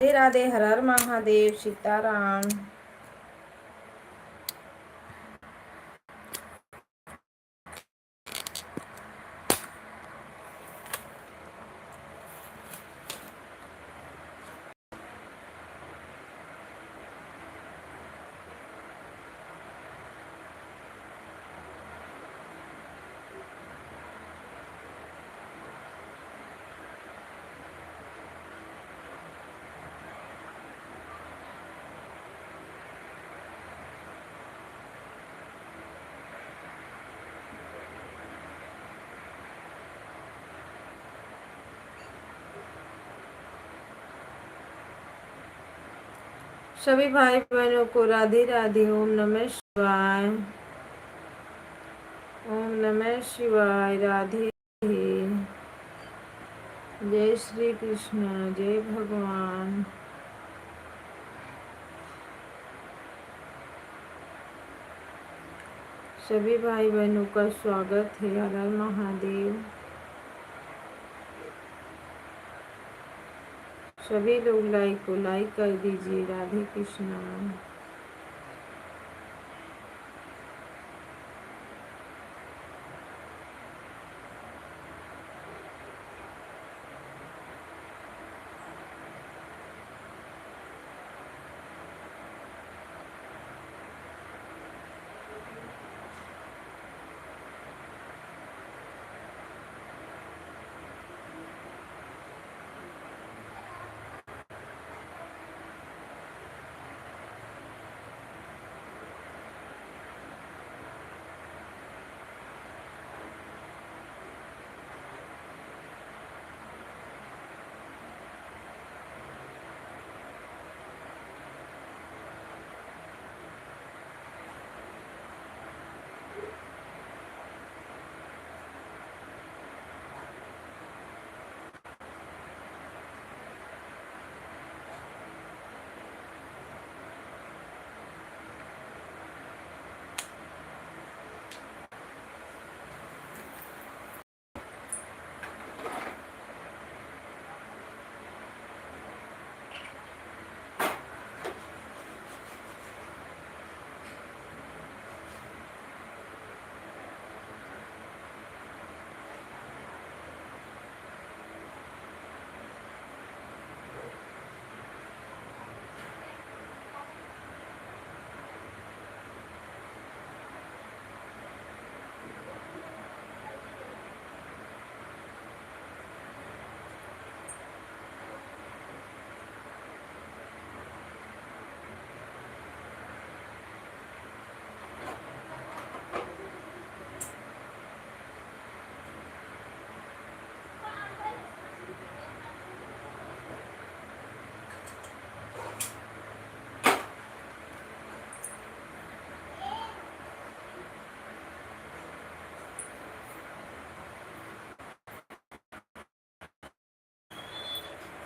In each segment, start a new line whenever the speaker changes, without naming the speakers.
राधे राधे, हर हर महादेव, सीताराम। सभी भाई बहनों को राधे राधे। ओम नमः शिवाय। ओम नमः शिवाय। राधे। जय श्री कृष्ण, जय भगवान। सभी भाई बहनों का स्वागत है। हर हर महादेव। सभी लोग लाइक को लाइक कर दीजिए। राधे कृष्ण।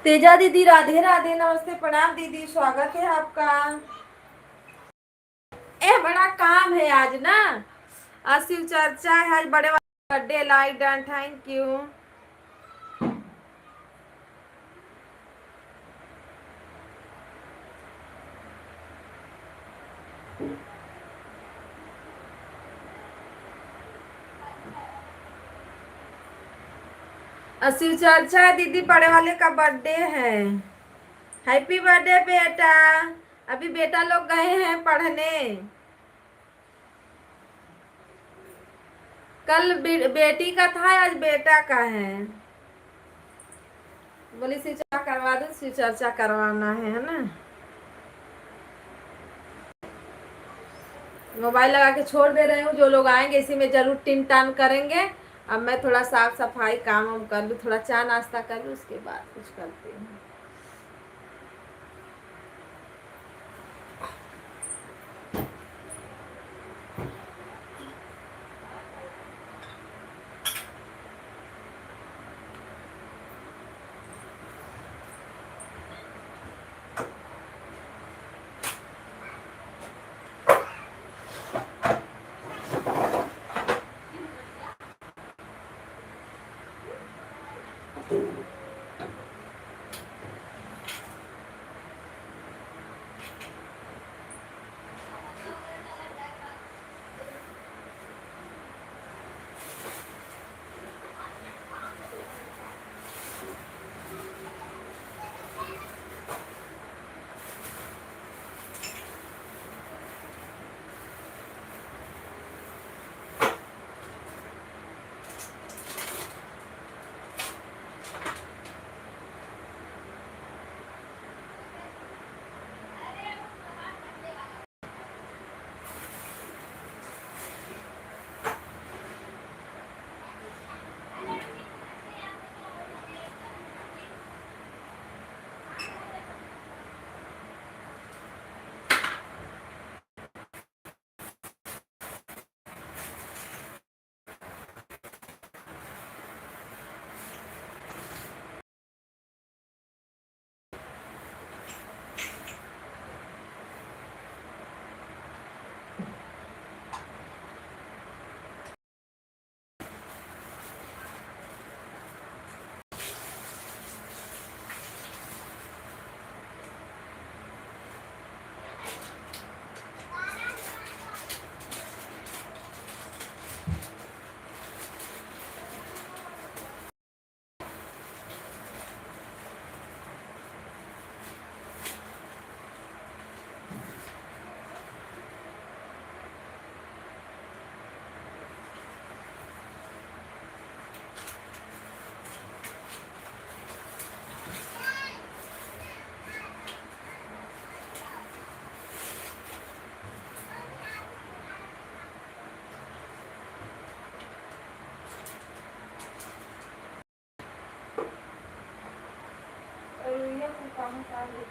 तेजा दीदी राधे राधे, नमस्ते, प्रणाम दीदी, स्वागत है आपका। बड़ा काम है आज ना, आज शिव चर्चा है, आज बड़े वाले birthday. Like done, thank you. Shiv चर्चा दीदी, बड़े वाले का बर्थडे है। हैप्पी बर्थडे बेटा। अभी बेटा लोग गए हैं पढ़ने। कल बेटी का था, आज बेटा का है। बोली शिव चर्चा करवा दो, शिव चर्चा करवाना है ना। मोबाइल लगा के छोड़ दे रहे हूँ, जो लोग आएंगे इसी में जरूर टिन टान करेंगे। अब मैं थोड़ा साफ सफाई काम वाम कर लूँ, थोड़ा चाय नाश्ता कर लूँ, उसके बाद कुछ करती हूँ।
हेलो।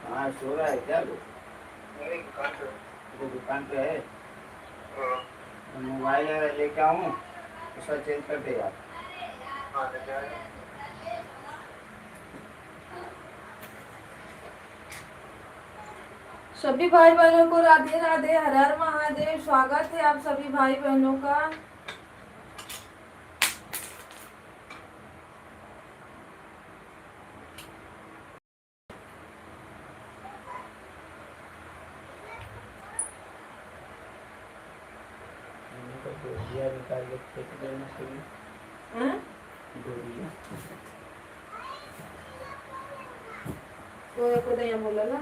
हाँ, सो रहा है क्या वो? दुकान पे है। मोबाइल लेके आऊँ, उसका चेंज कर दे यार।
सभी भाई बहनों को राधे राधे, हर हर महादेव। स्वागत है आप सभी भाई बहनों का।
डोरिया निकाल के फेंक देना चाहिए। डोरिया
को दया बोला ना।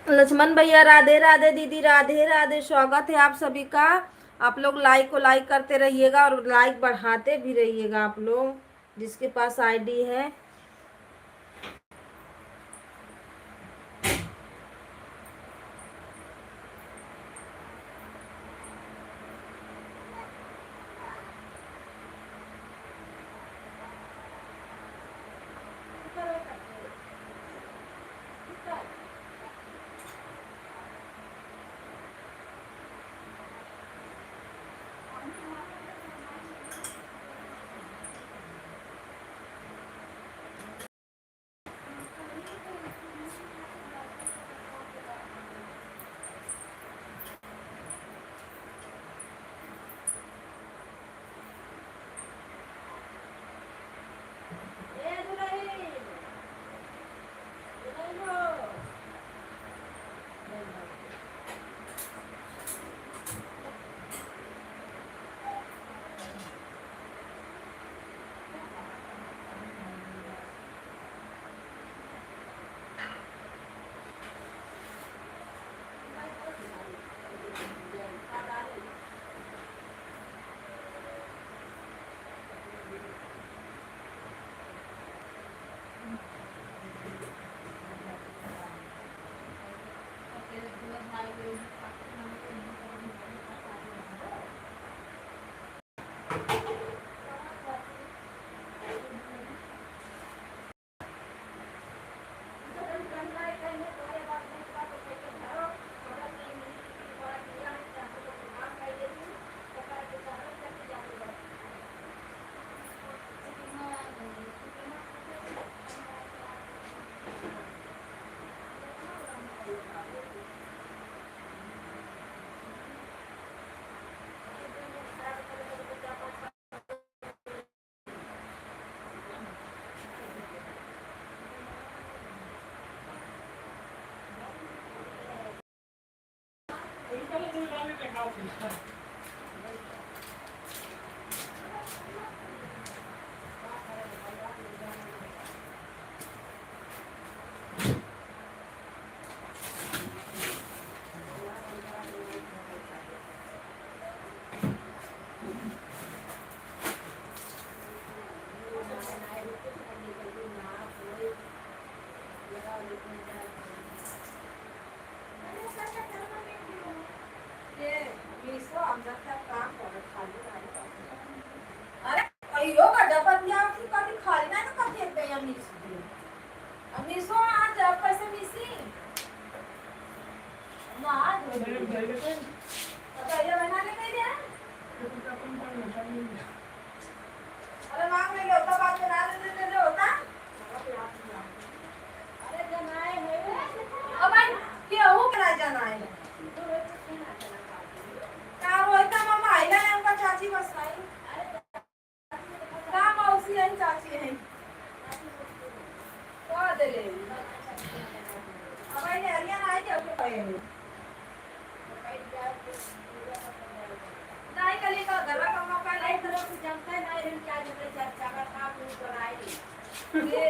लक्ष्मण भैया राधे राधे, दीदी राधे राधे, स्वागत है आप सभी का। आप लोग लाइक को लाइक करते रहिएगा और लाइक बढ़ाते भी रहिएगा आप लोग जिसके पास आईडी है। अरे मांग ले होता बात बना ले होता ले अब आई हरिया ना आई के ओके पाए नहीं कली का घर का मौका नहीं करो तो जानता है ना इन क्या जब चर्चा का काम नहीं कराई ये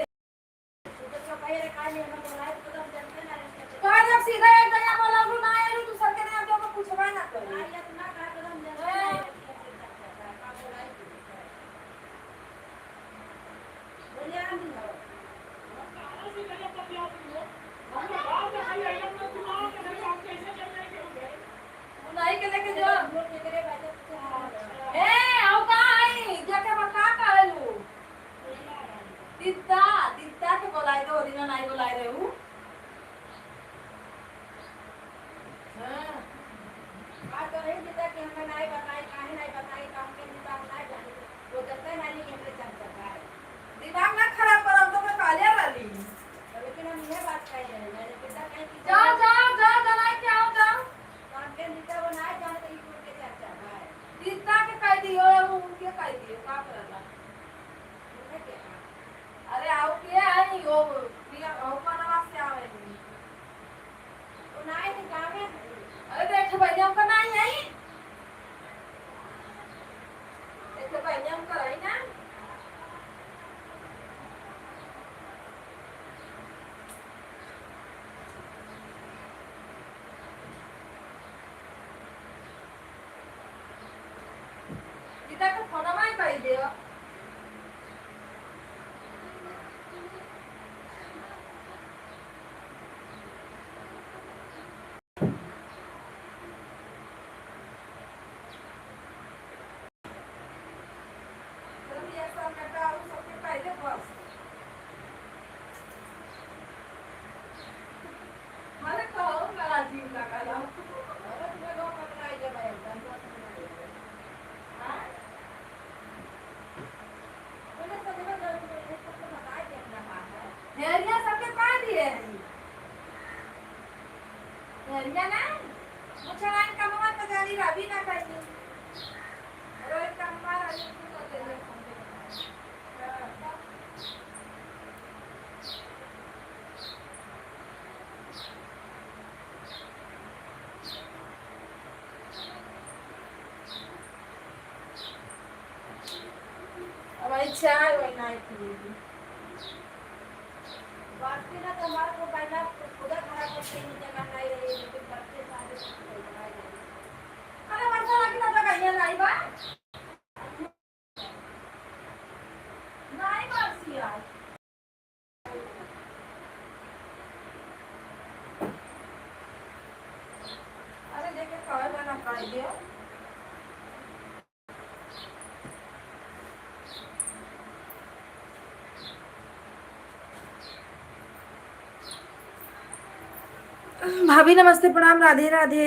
तो कहीं रे काली हम बोलाए तो तुम जानते ना कह जब सीधा एक जगह बोला लू ना आलू तू सर के ने हम को पूछबा ना कर ना या ना का तो हम जानते बोलिए हम नहीं के लेके जो ए आओ का आई जाके बता कहलू दित्ता दित्ता के बोलाए दो दिन नहीं बोलाए रे हूं हां बात तो नहीं दित्ता कि हमें नहीं बताई काहे नहीं बताई काम के दिमाग नहीं जाने वो जतने नहीं हमरे चर्चा है दिमाग ना खराब करो तो मैं कालिया वाली लेकिन हम ये बात कह रहे हैं मेरे पिता कहीं की जाओ जाओ जाओ जनाई के आओ जाओ काम के दित्ता वो नहीं जाने तो इस के चर्चा है दित्ता के कह दियो वो उनके कह दियो का करला अरे आओ के आई ओ पिया ओ मनवा से आवे तो नहीं तो गावे अरे बैठ भाई हम का नहीं आई देखो भाई हम कराई ना इधर का फोन में कह दियो हेरिया सबके पा दिए हेरिया ना मुझे लाइन का मम्मा तो गाड़ी रवि ना करनी रोज का हमारा ये तो दे दे अब आई चाय वही नहीं पीएगी बाकी ना तो हमारे को पहला खुदा खराब करते ही जगह नहीं रही लेकिन बच्चे सारे अरे वर्षा लगी ना तो कहीं नहीं बा नहीं बरसी आज अरे देखे कहे बना पाई दियो भाभी नमस्ते प्रणाम राधे राधे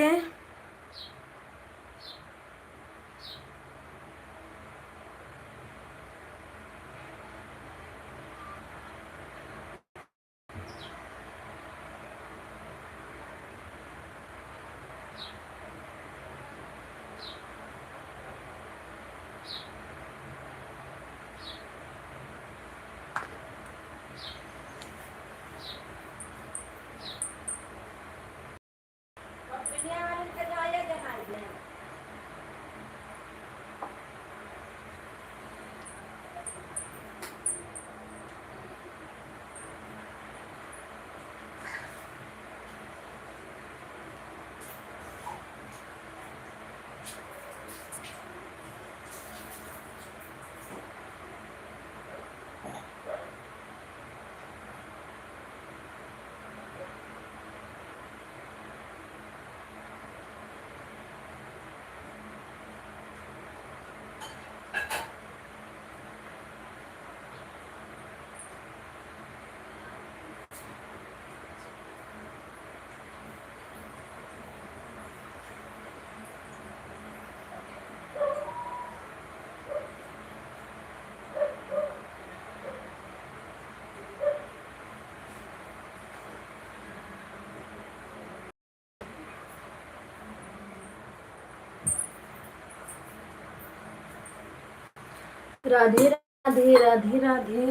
राधे राधे राधे राधे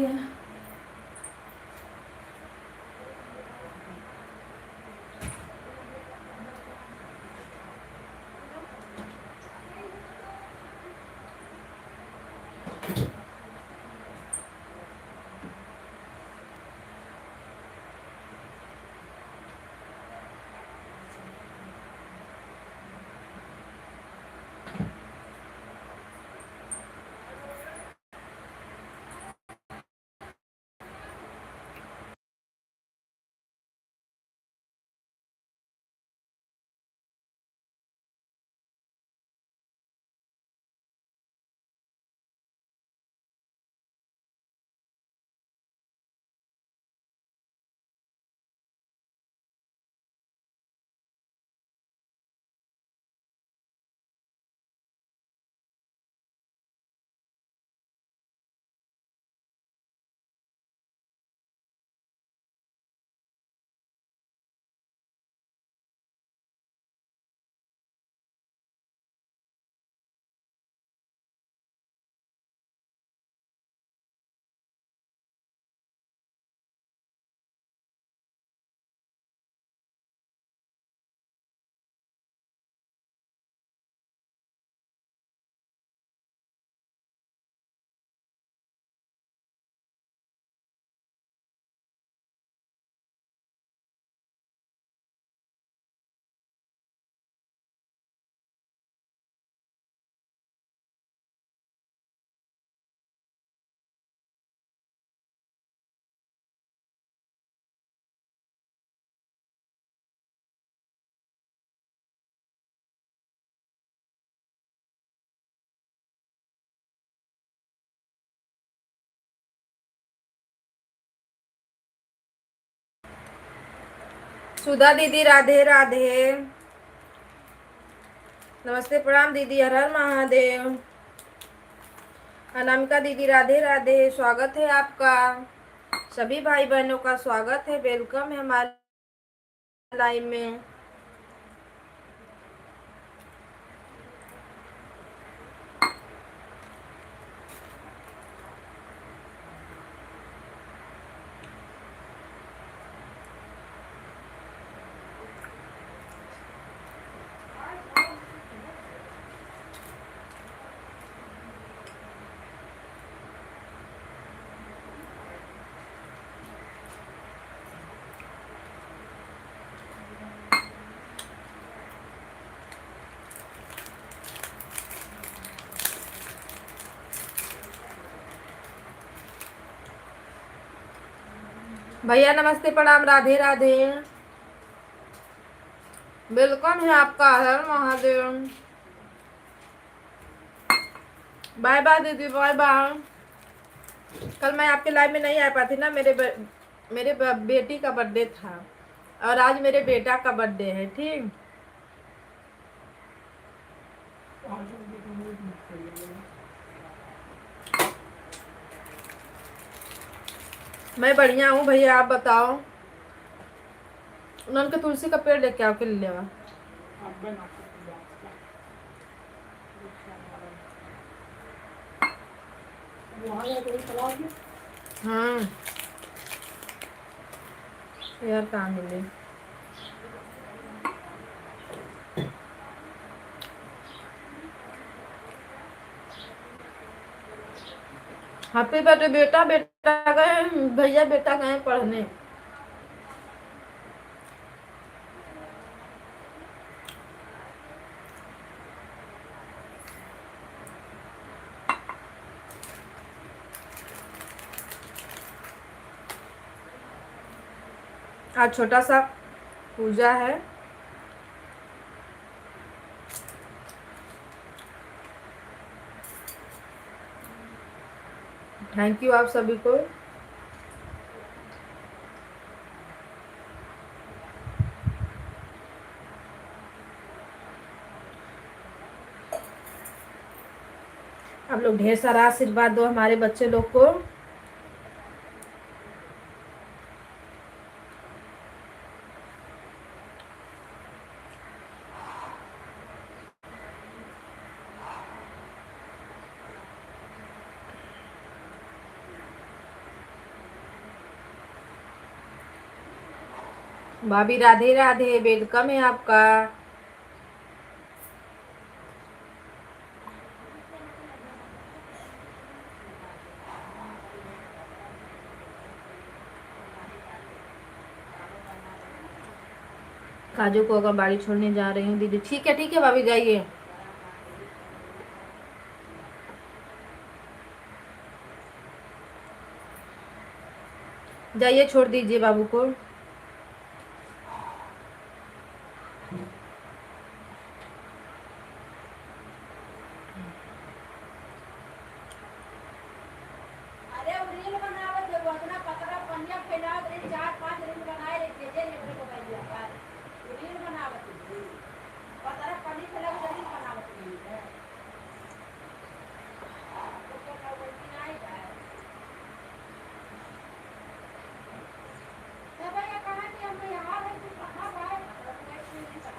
सुधा दीदी राधे राधे। नमस्ते प्रणाम दीदी, हर हर महादेव। अनामिका दीदी राधे राधे, स्वागत है आपका। सभी भाई बहनों का स्वागत है, वेलकम है हमारे लाइव में। भैया नमस्ते प्रणाम राधे राधे, वेलकम है आपका, हर हर महादेव। बाय बाय दीदी, बाय बाय। कल मैं आपके लाइव में नहीं आ पाती ना, मेरे बेटी का बर्थडे था और आज मेरे बेटा का बर्थडे है। ठीक, मैं बढ़िया हूँ भैया, आप बताओ। उन्होंने के तुलसी का पेड़ लेके आओ के ले लेवा। हाँ यार, कहाँ मिले। हैप्पी बर्थडे बेटा, बेटा गए भैया, बेटा गए पढ़ने। आज छोटा सा पूजा है। थैंक यू आप सभी को। आप लोग ढेर सारा आशीर्वाद दो हमारे बच्चे लोग को। भाभी राधे राधे, वेलकम है आपका। काजू को अगर बाड़ी छोड़ने जा रही हूँ दीदी। ठीक है भाभी, जाइए। जाइए, छोड़ दीजिए बाबू को। अरे रील बनावे जे उतना पतला पनिया फैलावत रही, 4-5 रील बनाए रही जे ने को भाई दिया रील बनावत रही, पतला पनी फैलावत रील बनावत रही है। तो का बोलती नहीं है तब ये कहा कि हम यहाँ है तो कहां गए, नहीं पता।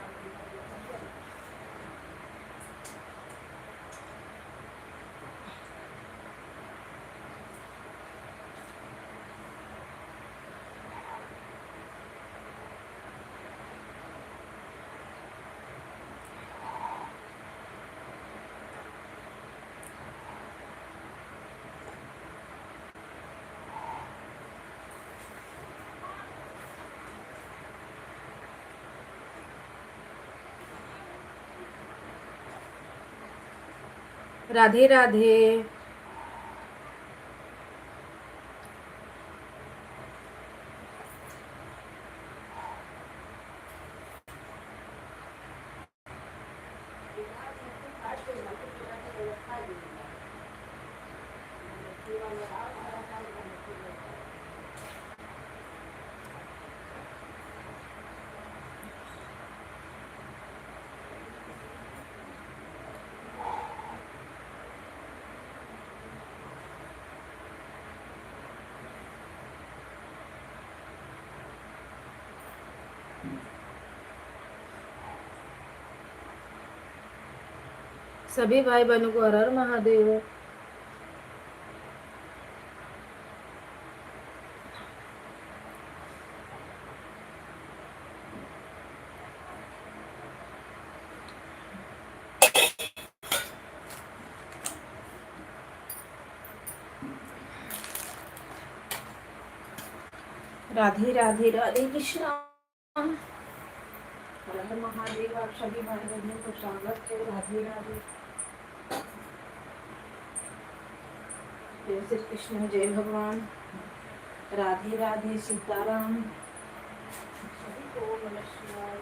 राधे राधे। सभी भाई बहनों को हर हर महादेव। राधे राधे राधे कृष्णा। हर हर महादेव। आप सभी भाई बहनों को स्वागत है। राधे राधे। जय श्री कृष्ण, जय भगवान। राधे राधे, सीताराम। सभी को नमः शिवाय।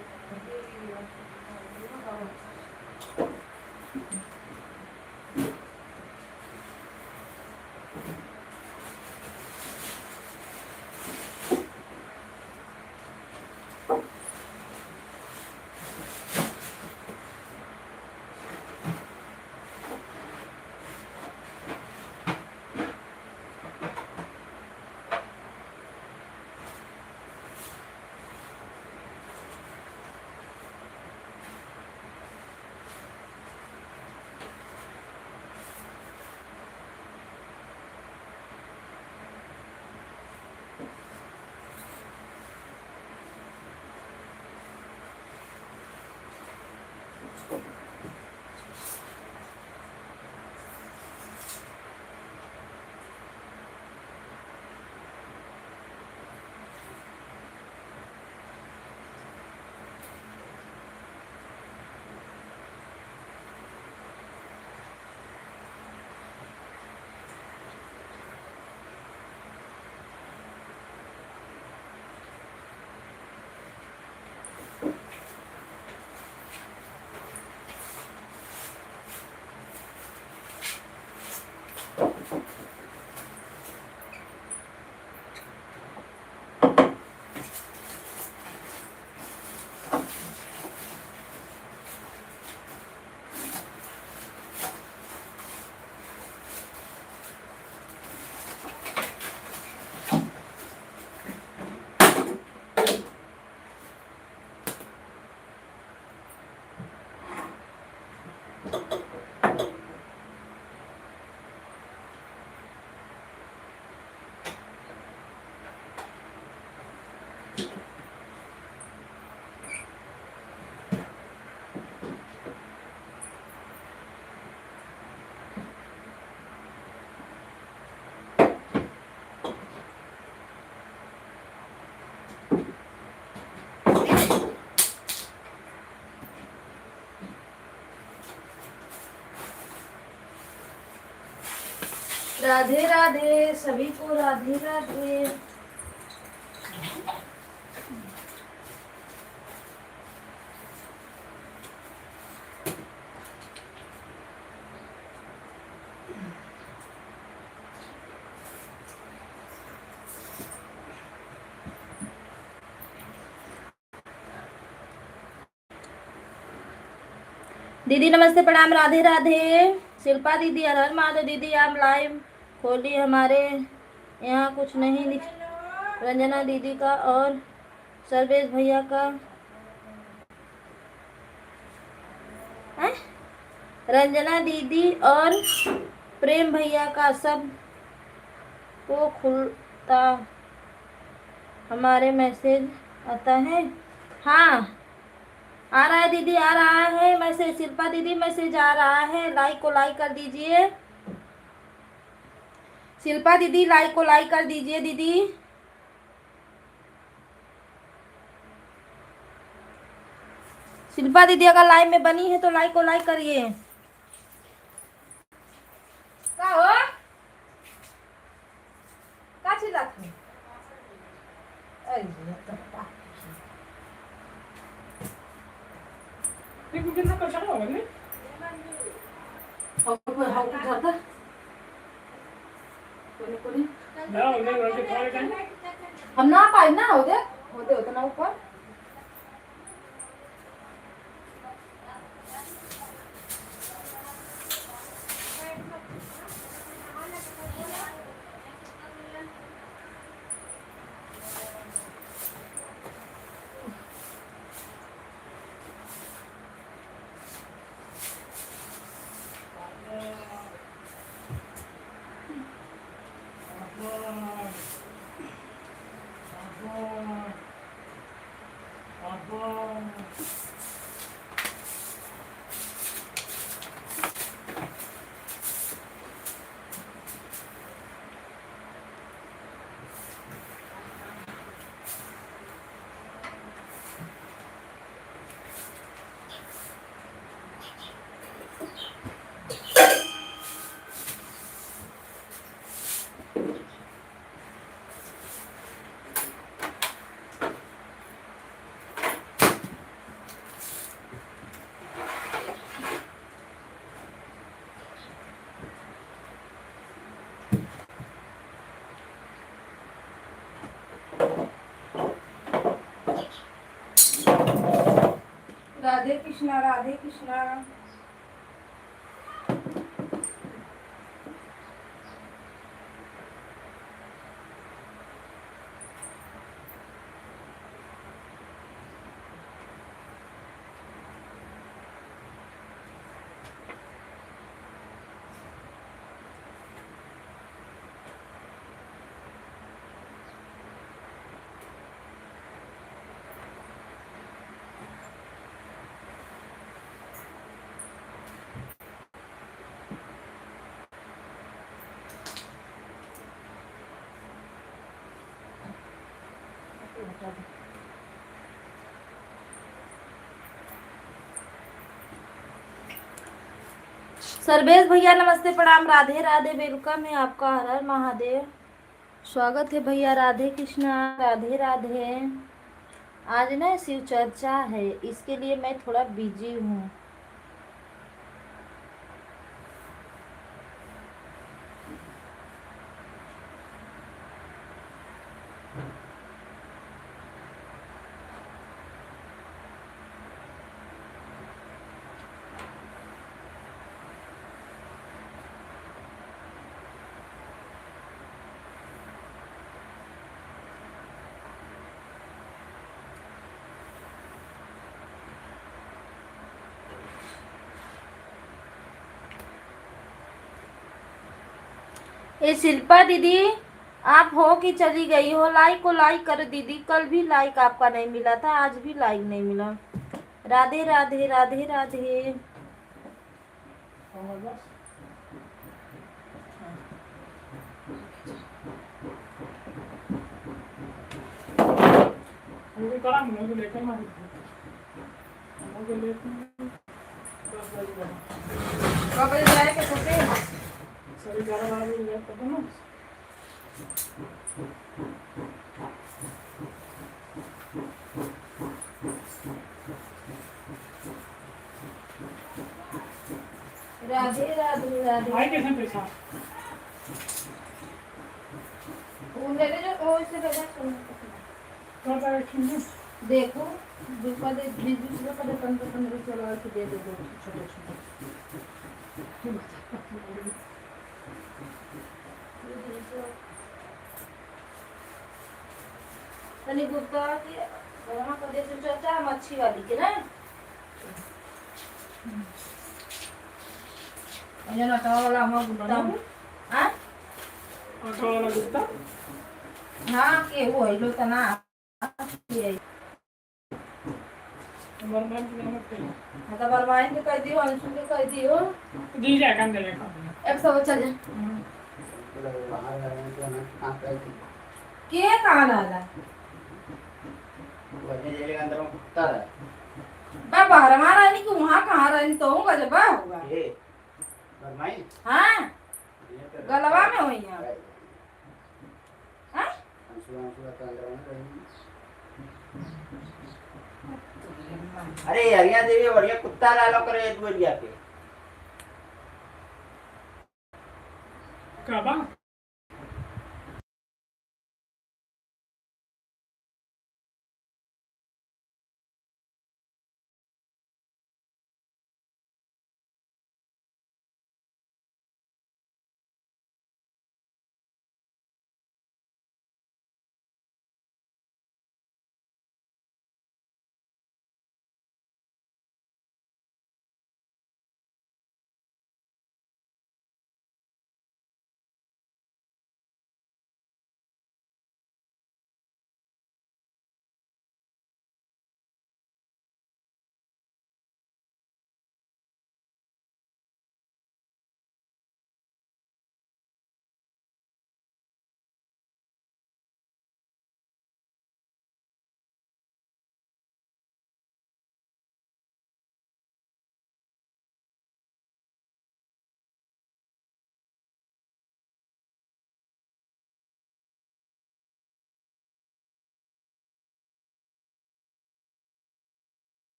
राधे राधे, सभी को राधे राधे। दीदी नमस्ते, प्रणाम, राधे राधे। शिल्पा दीदी, हर हर महादेव। दीदी आप लाइव खोली, हमारे यहाँ कुछ नहीं लिख। रंजना दीदी का और सर्वेश भैया का है? रंजना दीदी और प्रेम भैया का सब को खुलता हमारे मैसेज आता है। हाँ आ रहा है दीदी, आ रहा है मैसेज। शिल्पा दीदी मैसेज आ रहा है, लाइक को लाइक कर दीजिए। शिल्पा दीदी लाइक को लाइक कर दीजिए दीदी। शिल्पा दीदी अगर लाइव में बनी है तो लाइक को लाइक करिए। का हो का चिल्लात है?
कितना पैसा होगा नहीं?
हम ना पाए ना हो दे उतना ऊपर। राधे कृष्णा, राधे कृष्णा। सर्वेश भैया नमस्ते, प्रणाम, राधे राधे, वेलकम है आपका, हर हर महादेव। स्वागत है भैया, राधे कृष्णा, राधे राधे। आज ना शिव चर्चा है, इसके लिए मैं थोड़ा बिजी हूँ। ये शिल्पा दीदी, आप हो कि चली गई हो? लाइक को लाइक करो दीदी, कल भी लाइक आपका नहीं मिला था, आज भी लाइक नहीं मिला। राधे राधे, राधे राधे। कब बजे जाए के सोते हैं?
सभी 11-12 बजे लेट करते हैं ना।
राधे राधे, राधे।
भाई कैसे पैसा
वो ले ले जो वो इससे भेजा सुन।
कर रहा है क्यों?
देखो रुपया दे, 20-20 रुपया दे, 15-15 चला के दे दो छोटे छोटे। तनी गुप्ता के वहाँ पर देश में चर्चा है मच्छी वाली के ना। ये ना तो वाला हम गुप्ता हूँ। हाँ?
ऑटो वाला गुप्ता
हाँ के वो है लो तना। ये
बर्बाद किया मत करो।
मतलब बरमाइन के कर दियो, अंशु के कर दियो।
जी जा कर देगा
100 चल जा।
बाहर आ रहे हैं तो हमें कहाँ पे
के कहाँ डाला?
वजह जेल के अंदर में कुत्ता है
बा बाहर हमारा नहीं कि वहाँ कहाँ रहनी तो होगा जब बा होगा।
ये बरमाई
हाँ
ये तो
गलवा में हुई है। हाँ
अंशु अंशु का अंदर में कहीं अरे हरिया देवी बढ़िया कुत्ता लालो करे तू एरिया पे
काबा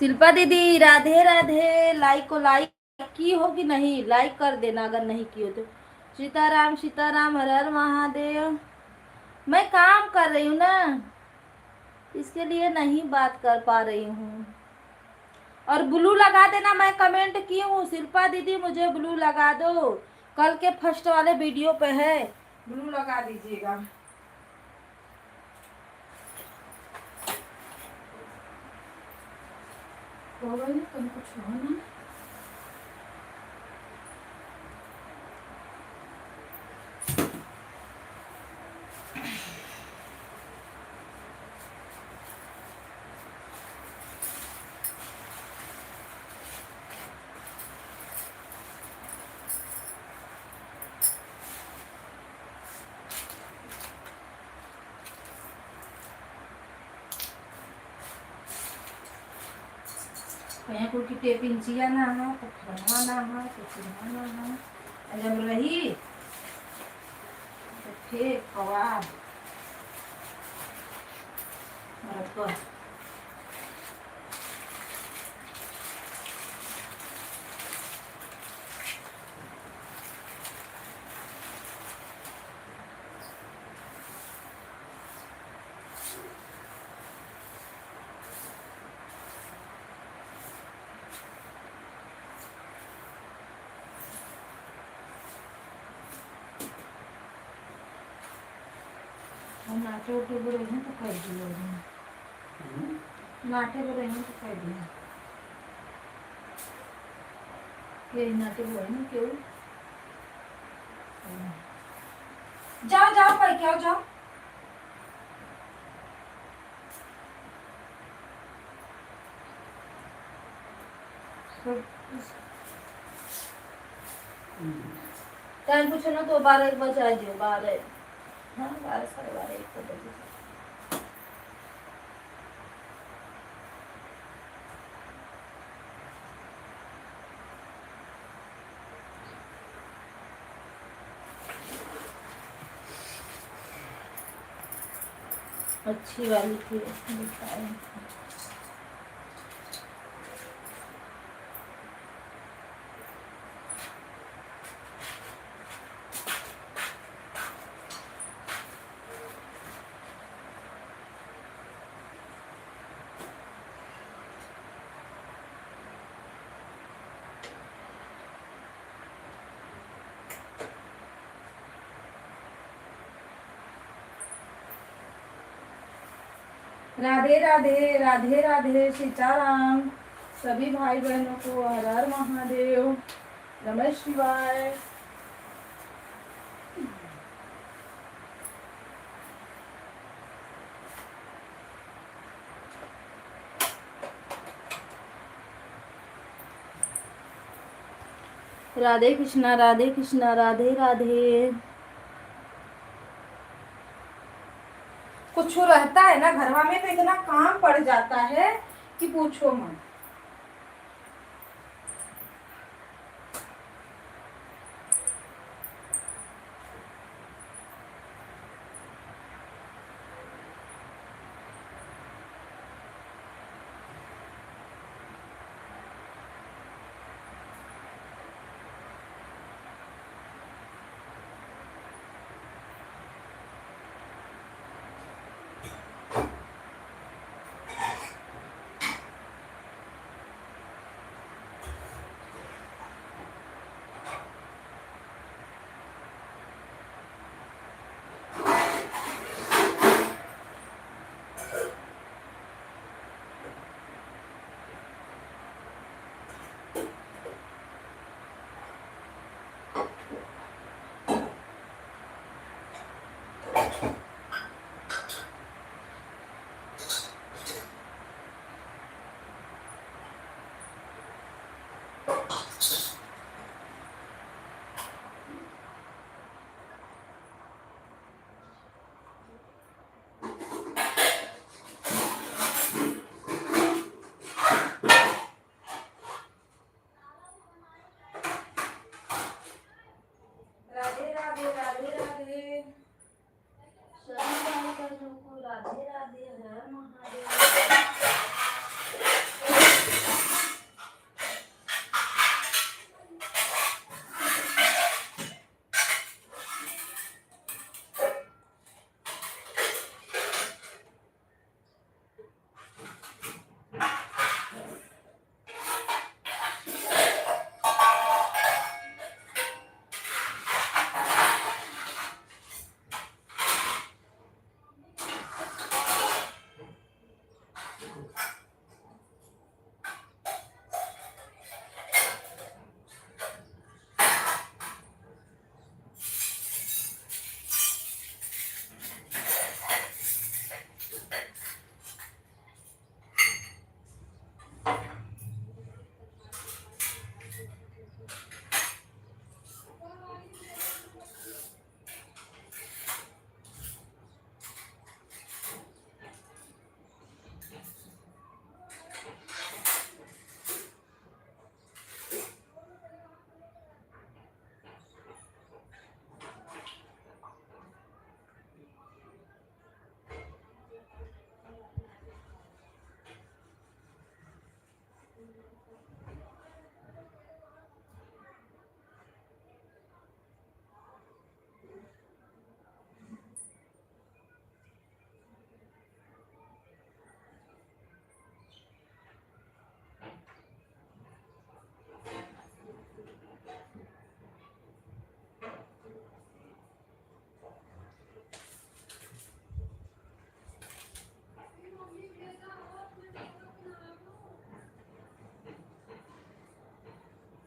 शिल्पा दीदी राधे राधे। लाइक को लाइक की हो कि नहीं, लाइक कर देना अगर नहीं की हो तो। सीताराम सीताराम, हर हर महादेव। मैं काम कर रही हूँ ना, इसके लिए नहीं बात कर पा रही हूँ। और ब्लू लगा देना, मैं कमेंट की हूँ शिल्पा दीदी मुझे ब्लू लगा दो, कल के फर्स्ट वाले वीडियो पे है, ब्लू लगा दीजिएगा। हो गई ना, तुम कुछ हो ना। कहीं कुल की टेपिंग चिया ना हो तो खरवाना हो तो चिरवाना हो, जब रही तो फिर कवाब बराबर। हम नाटे उटे बुरे हैं तो कर दिए, नाटे बुरे हैं तो कर दिए के नाटे बुरे हैं क्यों। जाओ जाओ पढ़ के आओ, जाओ। टाइम पूछो ना तो 12 एक बजे आ जाओ, 12। हाँ 12 साढ़े 12 एक तो बजे। अच्छी वाली थी बताए। राधे राधे राधे राधे सीताराम। सभी भाई बहनों को हर हर महादेव, नमः शिवाय। राधे कृष्णा राधे कृष्णा राधे राधे। कुछ रहता है ना घरवा में तो इतना काम पड़ जाता है कि पूछो मत।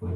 सभी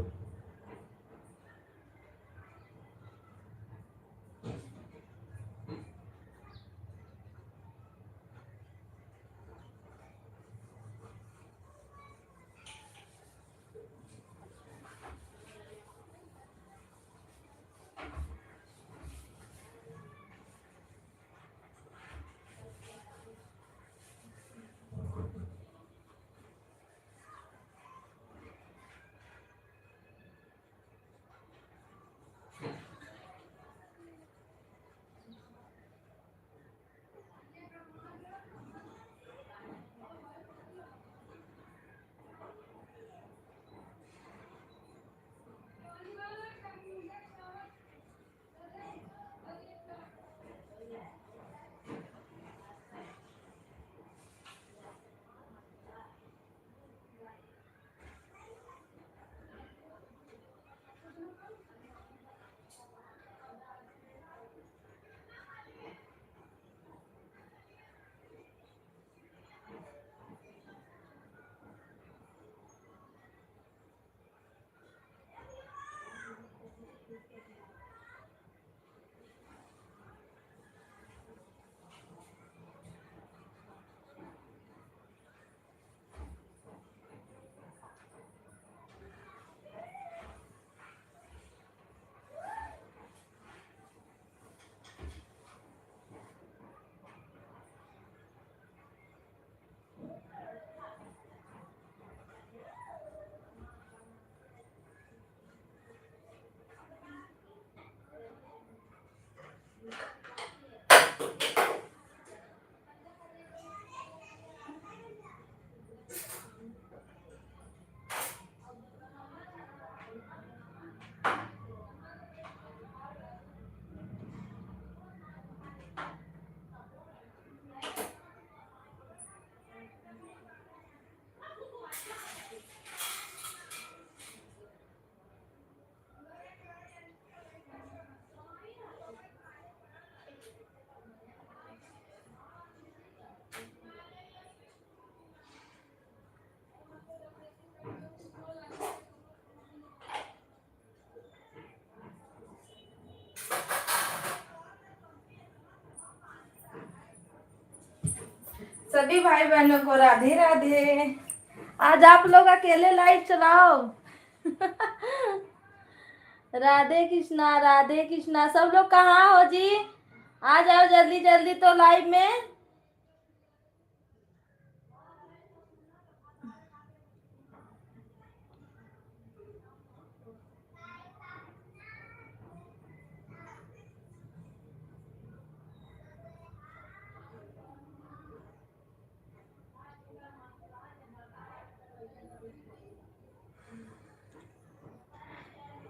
भाई बहनों को राधे राधे। आज आप लोग अकेले लाइव चलाओ। राधे कृष्णा सब लोग कहाँ हो जी? आ जाओ जल्दी जल्दी तो लाइव में।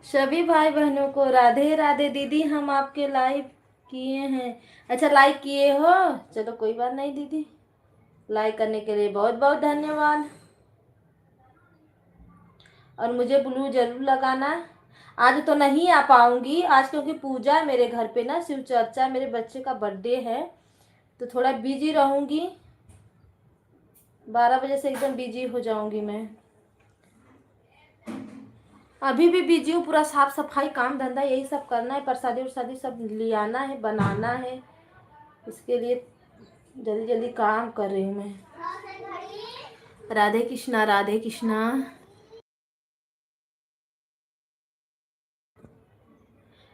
सभी भाई बहनों को राधे राधे। दीदी हम आपके लाइव किए हैं। अच्छा लाइक किए हो, चलो कोई बात नहीं दीदी, लाइक करने के लिए बहुत बहुत धन्यवाद। और मुझे ब्लू जरूर लगाना। आज तो नहीं आ पाऊंगी आज, क्योंकि पूजा है मेरे घर पे ना, शिव चर्चा, मेरे बच्चे का बर्थडे है, तो थोड़ा बिजी रहूंगी। 12 बजे से एकदम बिजी हो जाऊंगी मैं। अभी भी बिजी हूँ, पूरा साफ सफाई काम धंधा यही सब करना है, प्रसादी उरसादी सब ले आना है, बनाना है, इसके लिए जल्दी जल्दी काम कर रही हूँ मैं। राधे कृष्णा राधे कृष्णा।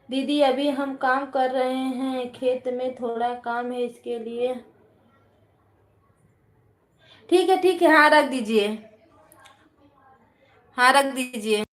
दीदी अभी हम काम कर रहे हैं, खेत में थोड़ा काम है इसके लिए। ठीक है, हाँ रख दीजिए, हाँ रख दीजिए।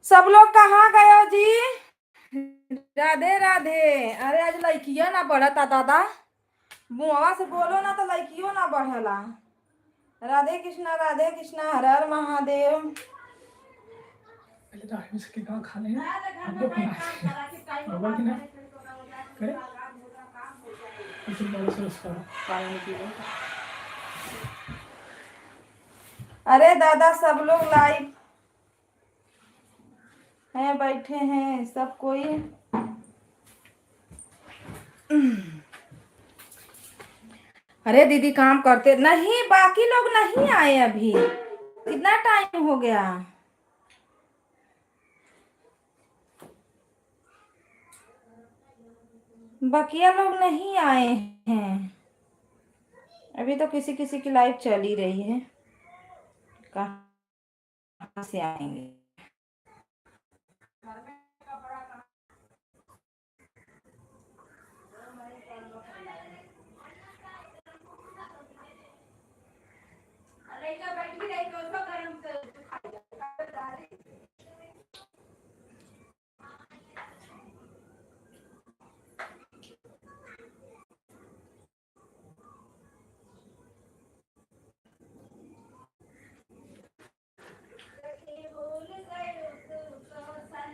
सब लोग कहाँ गए हो जी? राधे राधे। अरे आज लड़किया ना बढ़ता दादा, मुहवा से बोलो ना तो लड़कियों ना बढ़ला। राधे कृष्णा हर हर महादेव।
पहले तो आदमी से कितना खा लें आपको बना होगा कि ना करे कुछ बड़ा से उसका पानी पी लो।
अरे दादा सब लोग लाइव हैं, बैठे हैं सब कोई। अरे दीदी काम करते नहीं, बाकी लोग नहीं आए अभी, कितना टाइम हो गया। बकिया लोग नहीं आए हैं अभी, तो किसी किसी की लाइफ चल ही रही है, कहाँ से आएंगे।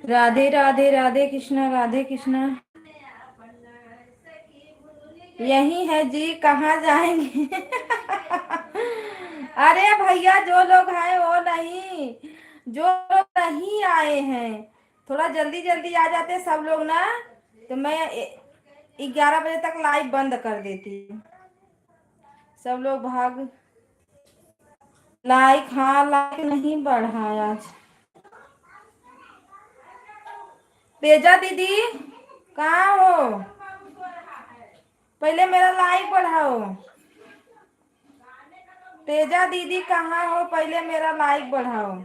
राधे राधे राधे कृष्णा। यही है जी, कहाँ जाएंगे। अरे भैया जो लोग हैं वो नहीं, जो लोग नहीं आए हैं थोड़ा जल्दी जल्दी आ जाते सब लोग ना, तो मैं 11 बजे तक लाइव बंद कर देती। सब लोग भाग। लाइक, हाँ लाइक नहीं बढ़ा आज। तेजा दीदी कहाँ हो? पहले मेरा लाइक बढ़ाओ। तेजा दीदी कहाँ हो? पहले मेरा लाइक बढ़ाओ।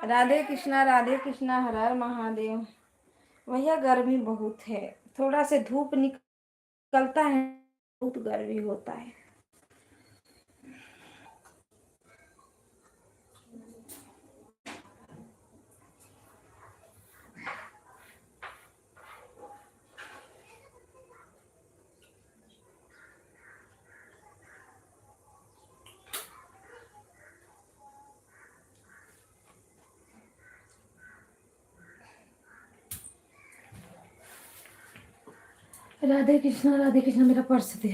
राधे कृष्णा हर हर महादेव। भैया गर्मी बहुत है, थोड़ा से धूप निकलता है बहुत गर्मी होता है। राधे कृष्णा मेरा पर्स दे।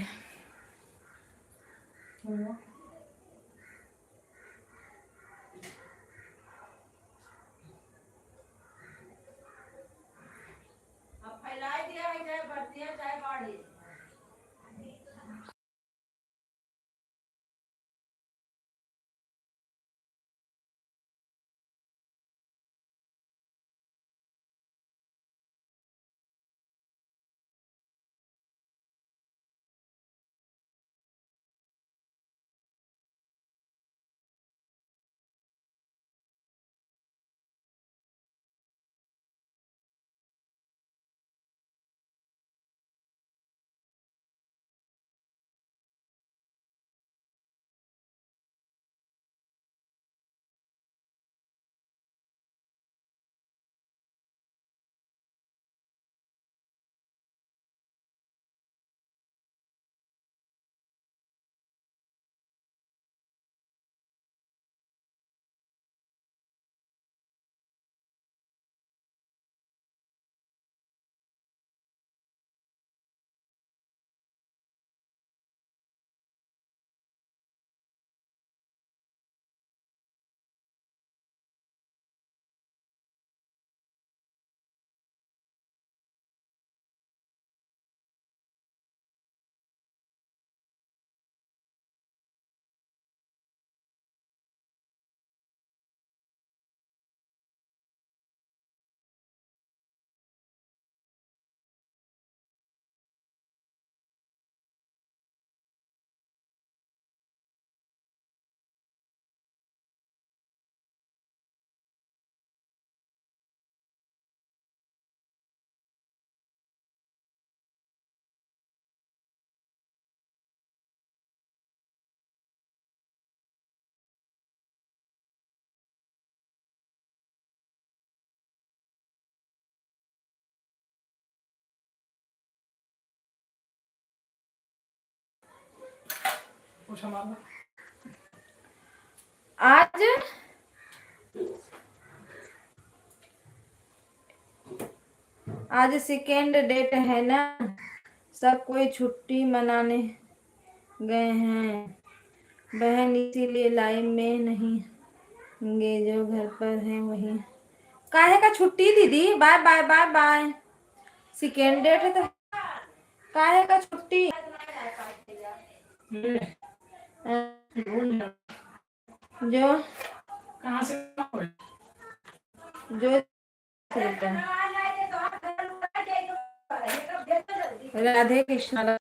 फैलाई दिया है, चाहे बढ़ती है चाहे बढ़े।
पूछा मारना।
आज आज सेकेंड डेट है ना, सब कोई छुट्टी मनाने गए हैं बहन, इसीलिए लाइव में नहीं होंगे, जो घर पर है वही। काहे का छुट्टी दीदी? Bye bye bye bye. Second date है तो काहे का छुट्टी? जो
कहाँ से हो?
जो Radhe Krishna.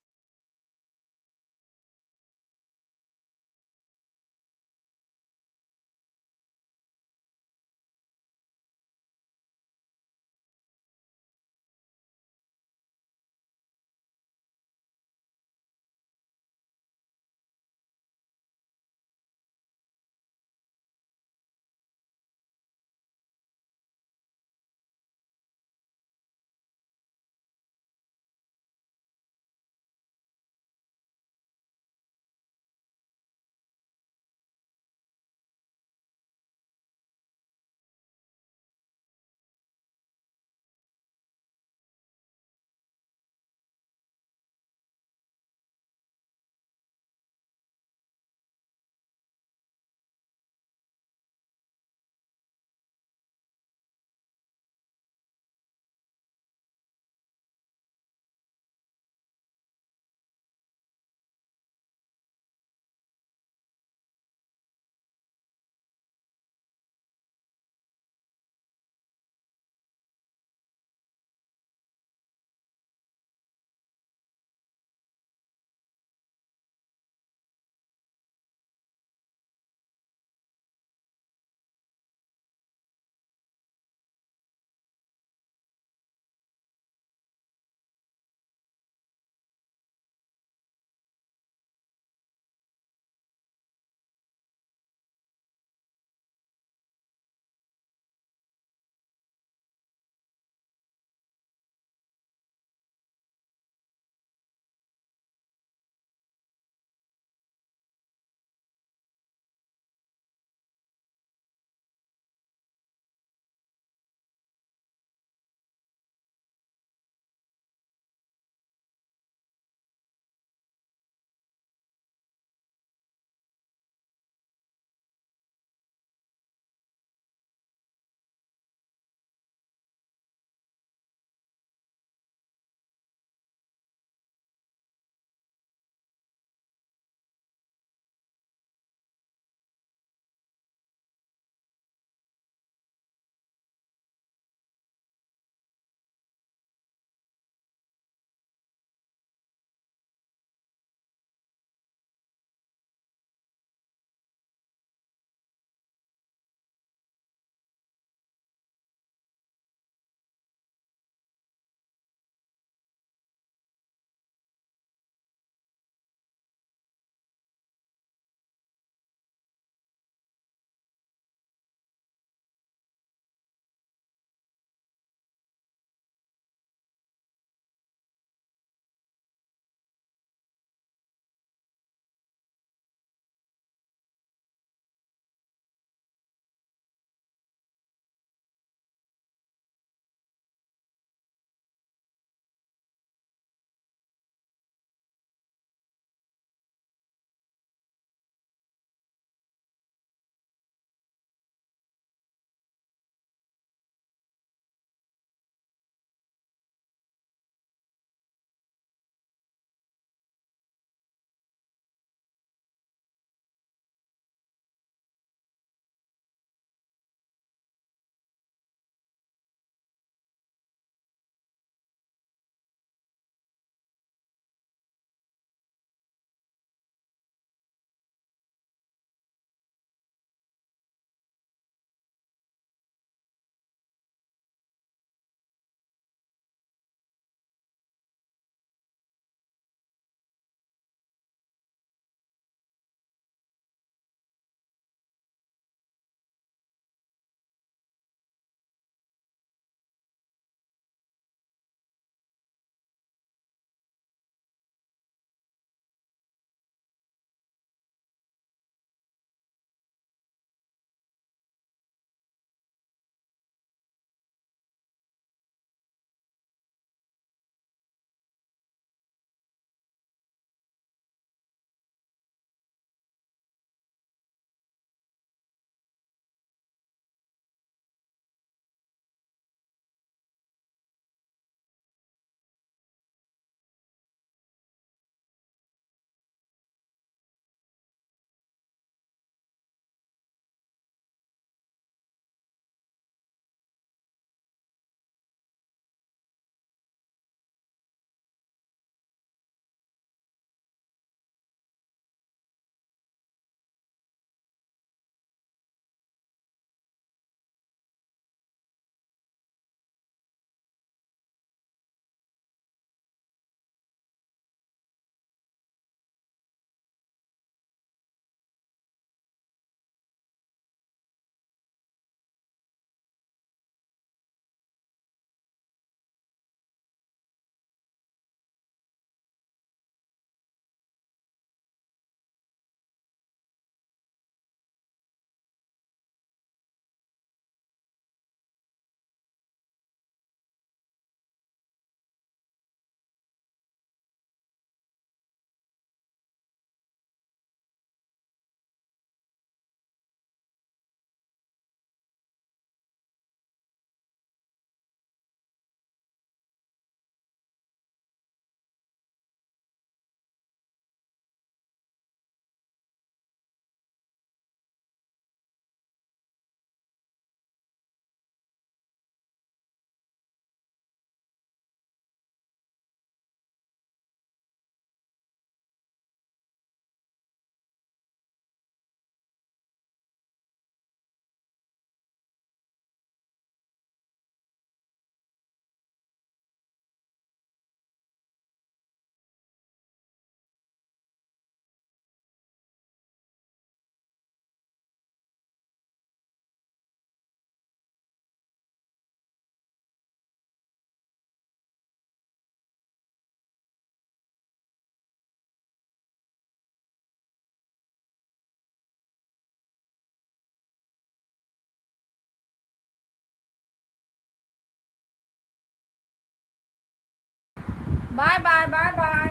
Bye bye bye bye.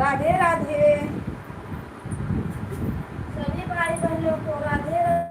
Radhe Radhe सभी भाई बहनों को राधे राधे।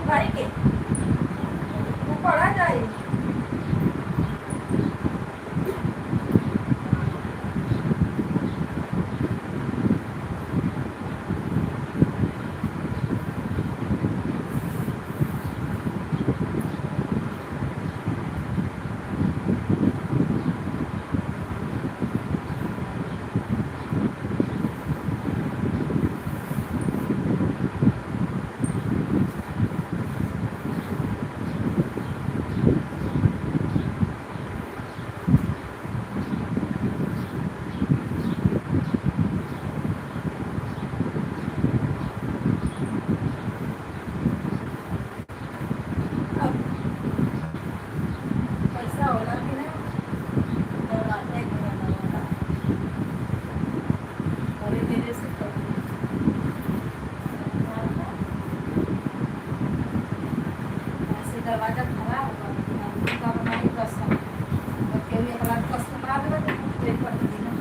भाई के वो पढ़ा जाए। पैसा होला कि नहीं दौड़ाते दौड़ाता अरे मेरे से तो ऐसे दरवाजा खराब होगा उनका बनाई कसम क्यों एक लाख कसम आ गया तो पे पड़ गई ना।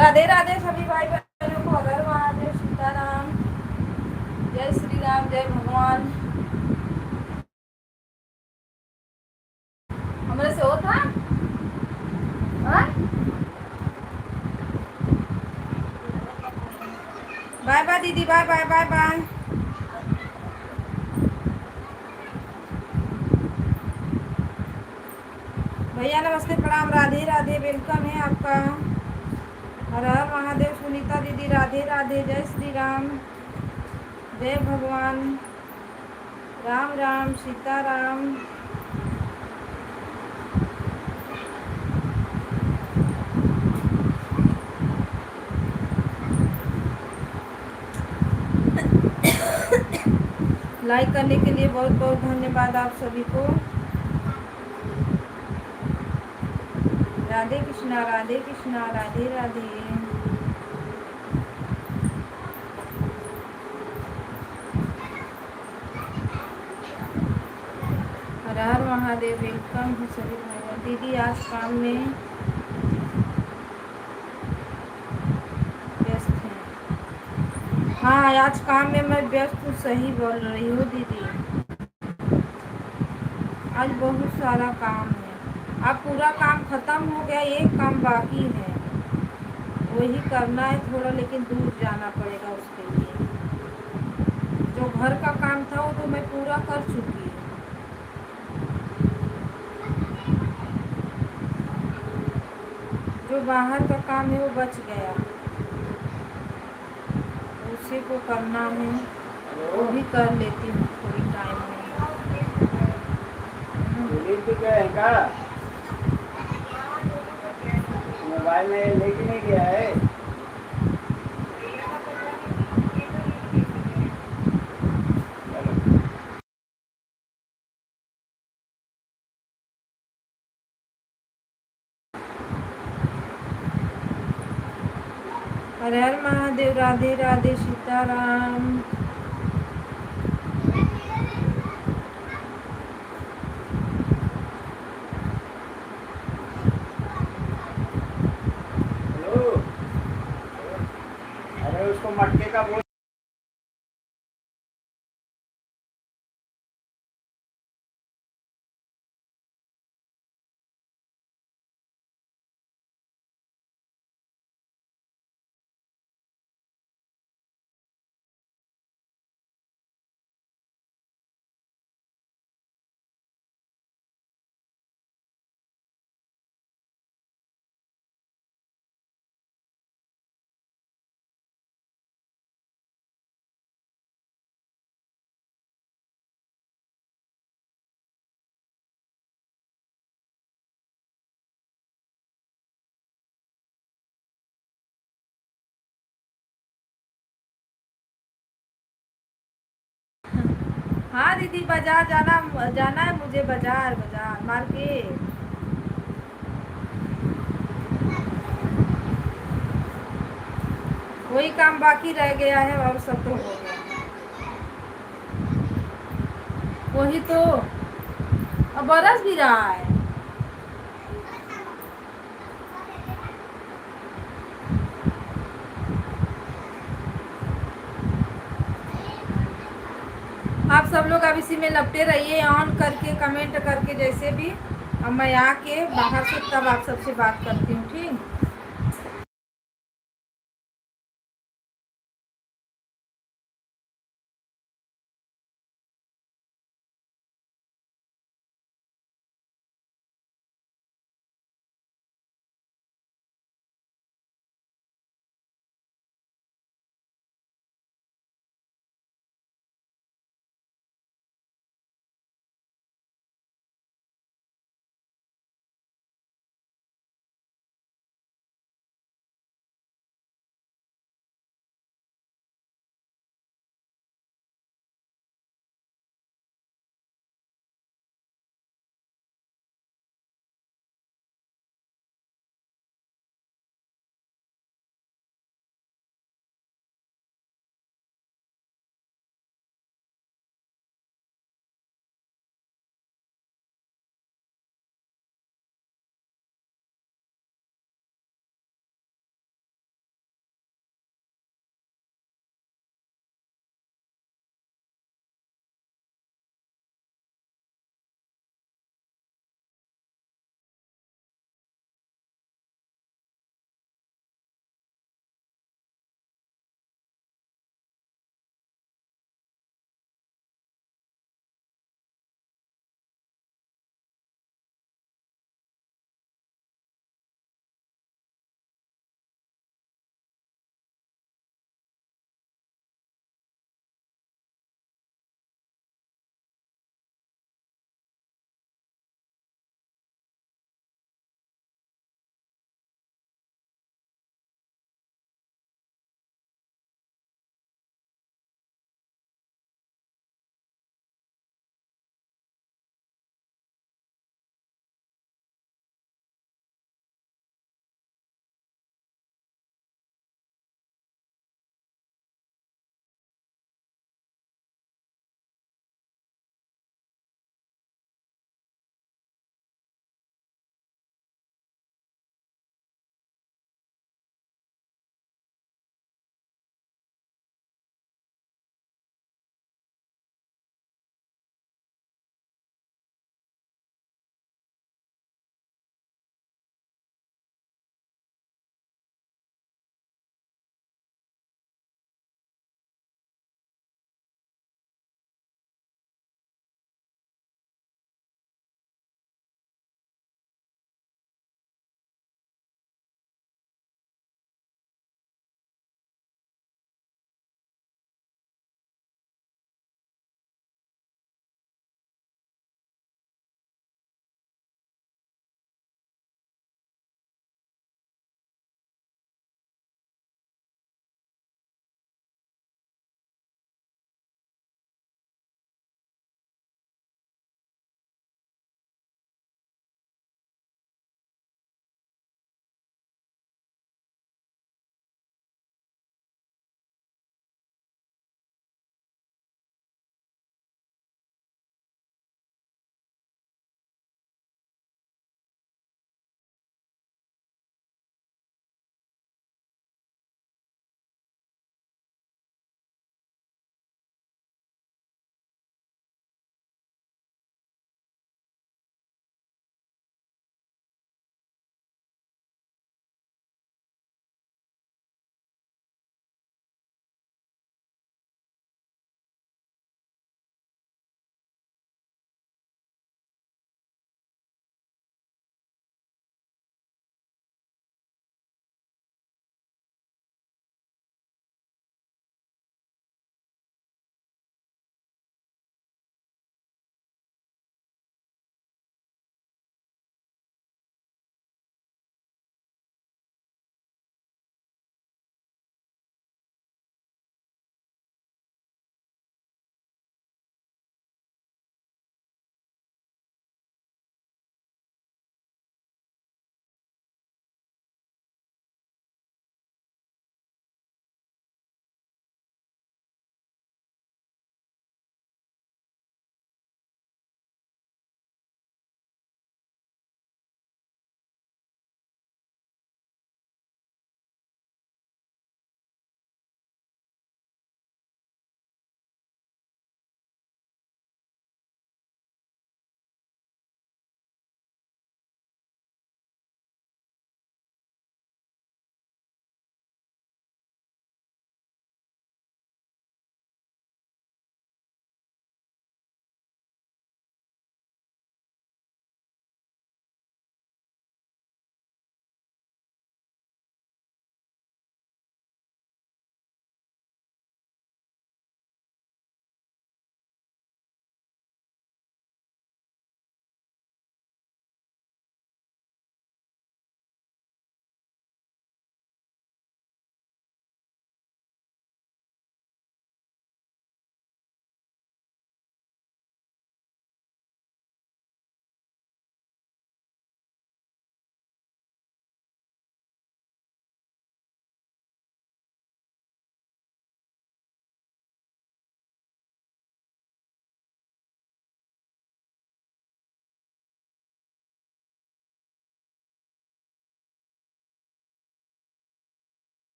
राधे राधे सभी भाई बहनों को। हर हर महादेव, सीताराम, जय श्री राम, जय भगवान। हमरे से होता हाँ? बाय बाय दीदी, बाय बाय बाय बाय। भैया नमस्ते, प्रणाम, राधे राधे, वेलकम है आपका। हर हर महादेव। सुनीता दीदी राधे राधे, जय श्री राम, जय भगवान, राम राम, सीताराम। लाइक करने के लिए बहुत बहुत धन्यवाद आप सभी को। राधे कृष्णा, राधे कृष्णा, राधे राधे। हर हर महादेव, वेलकम है सभी भाई। दीदी आज काम में व्यस्त हैं। हाँ आज काम में मैं व्यस्त हूँ, सही बोल रही हूँ दीदी। आज बहुत सारा काम है। अब पूरा काम खत्म हो गया, एक काम बाकी है, वही करना है थोड़ा, लेकिन दूर जाना पड़ेगा उसके लिए। जो घर का काम था वो तो मैं पूरा कर चुकी हूँ। जो बाहर का काम है वो बच गया, उसी को करना है, वो भी कर लेती हूँ थोड़ी टाइम में।
क्या है का मोबाइल में लेके नहीं गया है।
हर हर महादेव, राधे राधे, सीताराम।
हेलो, अरे उसको मटके का बोल।
हाँ दीदी बाजार जाना है मुझे, बाजार बाजार मार्केट। वही काम बाकी रह गया है और सब तो हो गया। वही तो, अब बरस भी रहा है। आप सब लोग अब इसी में लपटे रहिए, ऑन करके कमेंट करके, जैसे भी। अब मैं आके बाहर से तब आप सबसे बात करती हूँ, ठीक।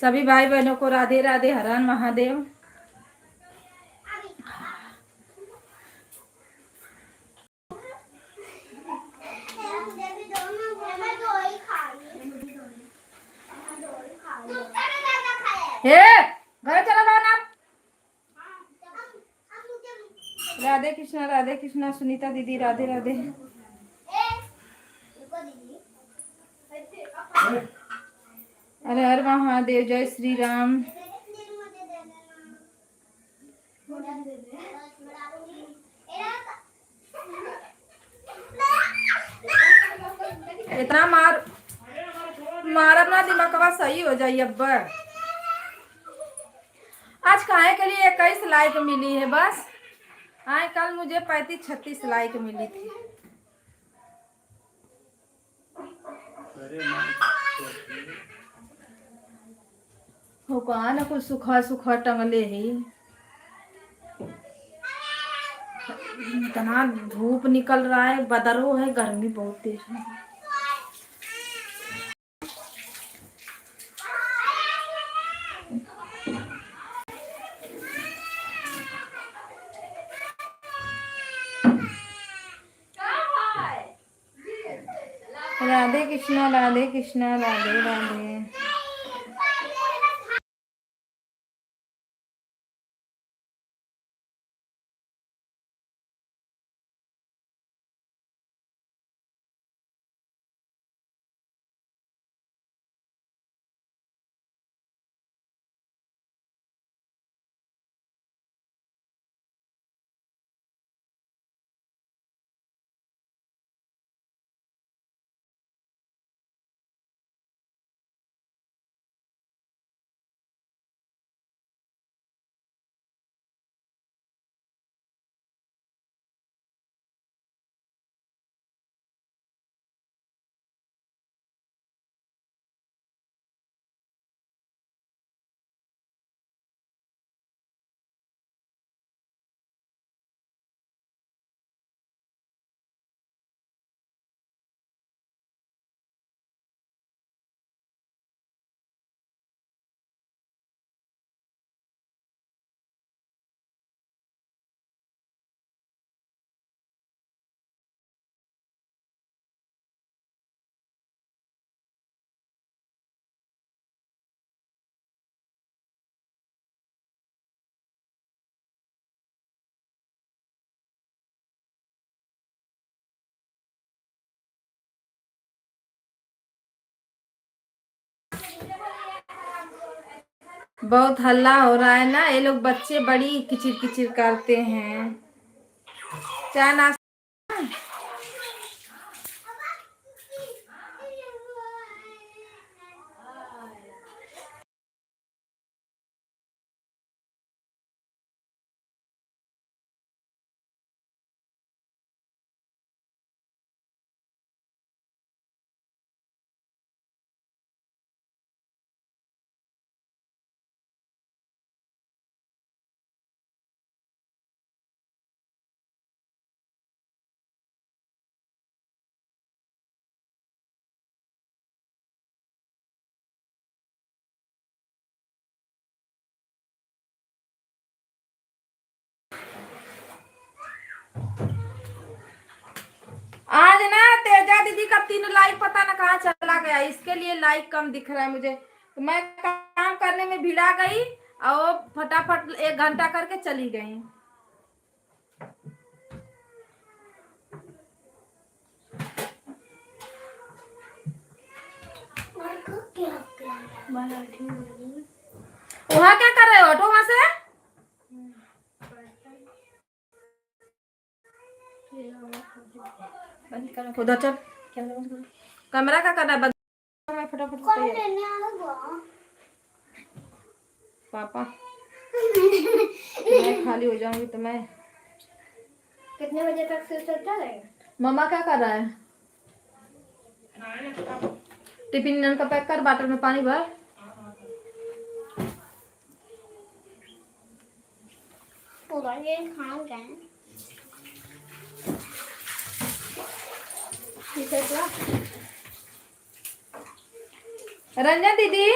सभी भाई बहनों को राधे राधे, हर हर महादेव। हे घर चला जाओ ना। राधे कृष्णा सुनीता दीदी राधे राधे। हर हर महादेव, जय श्री राम। इतना मार अपना दिमाग सही हो जाइए। अब आज खाने के लिए 21 लाइक मिली है बस। हाँ, कल मुझे 35-36 लाइक मिली थी। हो कहा ना कुछ सुखा सुखा टंगले ही। इतना धूप निकल रहा है, बदरो है, गर्मी बहुत तेज है। राधे कृष्णा राधे कृष्णा राधे राधे। बहुत हल्ला हो रहा है ना, ये लोग बच्चे बड़ी किचिर किचिर करते हैं। चाय नाश्ता आज ना तेजा दीदी का 3 लाइक पता ना कहाँ चला गया, इसके लिए लाइक कम दिख रहा है मुझे। तो मैं काम करने में भिड़ा गई और फटाफट 1 घंटा करके चली गई। वहाँ क्या कर रहे हो? ऑटो वहां से उधर चल। कैमरा का करना है बंद। मैं फटाफट पापा मैं खाली हो जाऊंगी तो मैं
कितने बजे तक से चलता रहेगा?
मम्मा क्या कर रहा है? टिफिन नन का पैक कर, बाटल में पानी भर।
पूरा ये खाऊंगा।
रंजन दीदी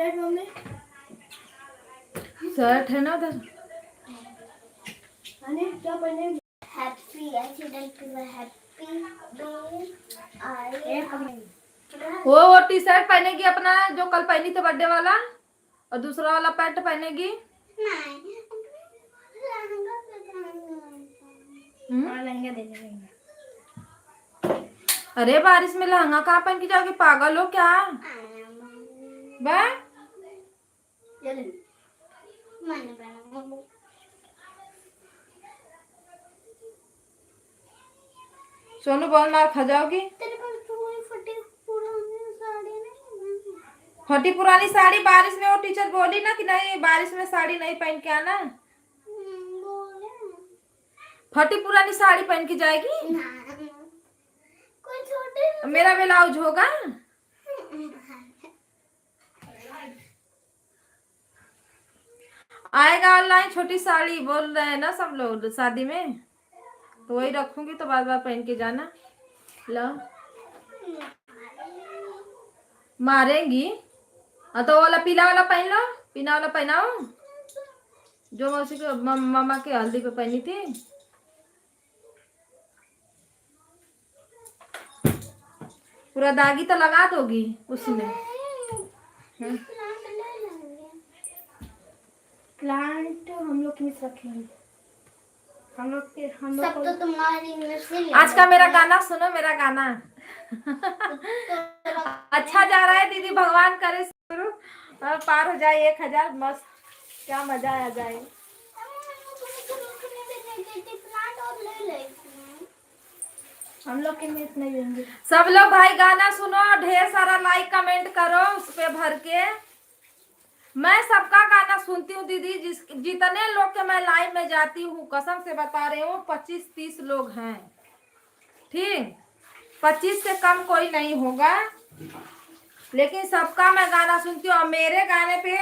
शर्ट मम्मी
शर्ट है ना उधर।
अने क्या पहने हैप्पी एक्सीडेंट पे हैप्पी डे आए
वो टी शर्ट पहनेगी अपना जो कल पहनी थी बर्थडे वाला, और दूसरा वाला पैंट पहनेगी।
लहंगा दे देंगे।
अरे बारिश में लहंगा कहाँ पहन के जाओगी, पागल हो क्या? बा सोनू बहुत मार खा जाओगी।
तेरे पास तो वही फटी पुरानी साड़ी नहीं है।
फटी पुरानी साड़ी, बारिश में वो टीचर बोली ना कि नहीं बारिश में साड़ी नहीं पहन के आना।
बोले
फटी पुरानी साड़ी पहन के जाएगी।
ना कोई छोटे
मेरा ब्लाउज होगा। आएगा ऑनलाइन छोटी साड़ी बोल रहे हैं ना सब लोग शादी में, तो वही रखूंगी तो बार बार पहन के जाना। लो मारेंगी। तो वाला पीला वाला पहन लो, पीला वाला पहनाओ जो मौसी के मामा के हल्दी पे पहनी थी। पूरा दागी तो लगा दोगी उसमें।
प्लांट हम लोग किस रखेंगे, हम लोग सब तो तुम्हारी नर्सरी।
आज का मेरा गाना सुनो, मेरा गाना अच्छा जा रहा है दीदी, भगवान करे शुरू और पार हो जाए 1000, मस्त क्या मजा आ जाए।
हम लोग के में इतना देंगे।
सब लोग भाई गाना सुनो, ढेर सारा लाइक कमेंट करो उस पे भर के। मैं सबका गाना सुनती हूँ दीदी, जितने लोग के मैं लाइव में जाती हूँ कसम से बता रही हूँ 25-30 लोग हैं, ठीक 25 से कम कोई नहीं होगा, लेकिन सबका मैं गाना सुनती हूँ। और मेरे गाने पे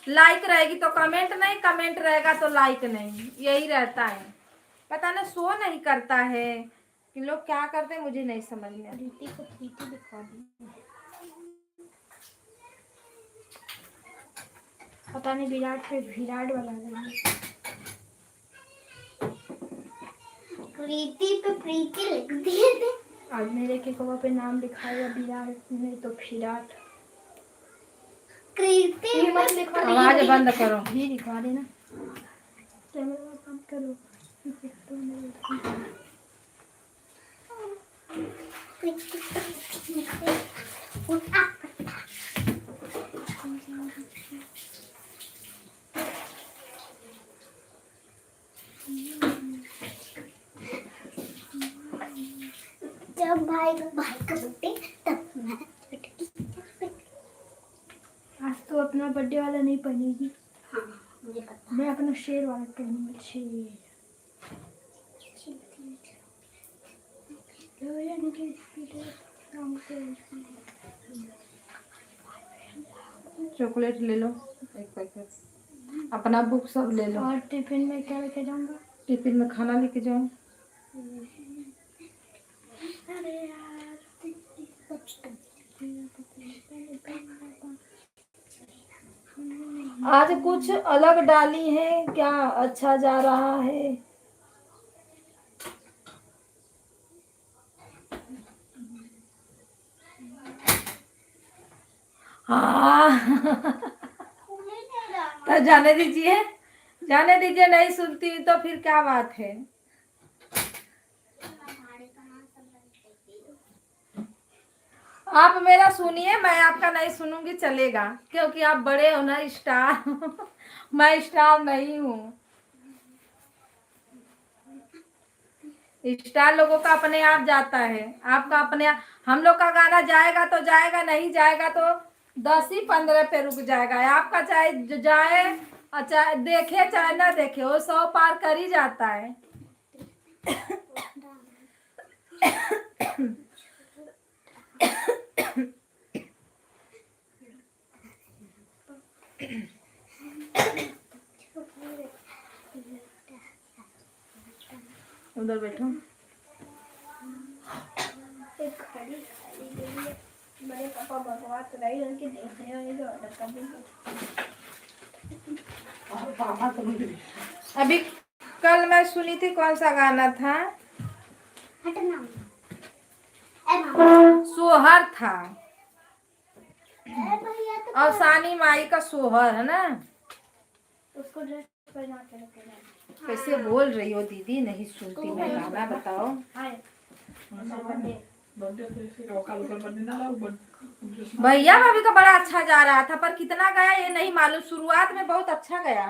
लाइक रहेगी तो कमेंट नहीं, कमेंट रहेगा तो लाइक नहीं, यही रहता है। पता नहीं शो नहीं करता है कि लोग क्या करते हैं, मुझे नहीं समझ में।
प्रीति को प्रीति दिखा दी, पता नहीं विराट पे विराट वाला है। प्रीति पे प्रीति लिख दिए थे। आज मेरे के कवर पे नाम लिखाया विराट नहीं तो विराट। कृति मत लिखो,
आवाज बंद करो।
भी लिखवा देना, कैमरा बंद करो। जब भाई का बर्थडे तब मैं आज तो अपना बर्थडे वाला नहीं पहनेगी। हाँ मुझे पता, मैं अपना शेर वाला पहनूंगी। शेर
चॉकलेट ले लो 1 पैकेट, अपना बुक सब ले लो।
और टिफिन में क्या लेके जाऊंगा?
टिफिन में खाना लेके जाओ।
अरे यार
आज कुछ अलग डाली है क्या, अच्छा जा रहा है। हाँ तो जाने दीजिए, जाने दीजिए, नहीं सुनती तो फिर क्या बात है। आप मेरा सुनिए, मैं आपका नहीं सुनूंगी चलेगा, क्योंकि आप बड़े हो ना स्टार मैं स्टार नहीं हूँ। स्टार लोगों का अपने आप जाता है, आपका अपने आप। हम लोग का गाना जाएगा तो जाएगा, नहीं जाएगा तो 10 ही 15 पे रुक जाएगा। आपका चाहे जाए, चाहे देखे चाहे ना देखे, वो 100 पार कर ही जाता है। उधर बैठो।
एक घड़ी बड़े पापा बकवास कराई लड़के देखने वाले जो ऑर्डर कर देंगे।
पापा तो मुझे
अभी कल मैं सुनी थी, कौन सा गाना था,
हटना ए मामा
सोहर था,
ए भैया तो
और सानी माई का सोहर है ना।
उसको ड्रेस पहना के रखेगा।
कैसे बोल रही हो दीदी, नहीं सुनती मैं गाना, बताओ।
हाय
बर्थडे तो इसे कल बर्थडे ना लाओ
भैया भाभी का बड़ा अच्छा जा रहा था, पर कितना गया ये नहीं मालूम। शुरुआत में बहुत अच्छा गया,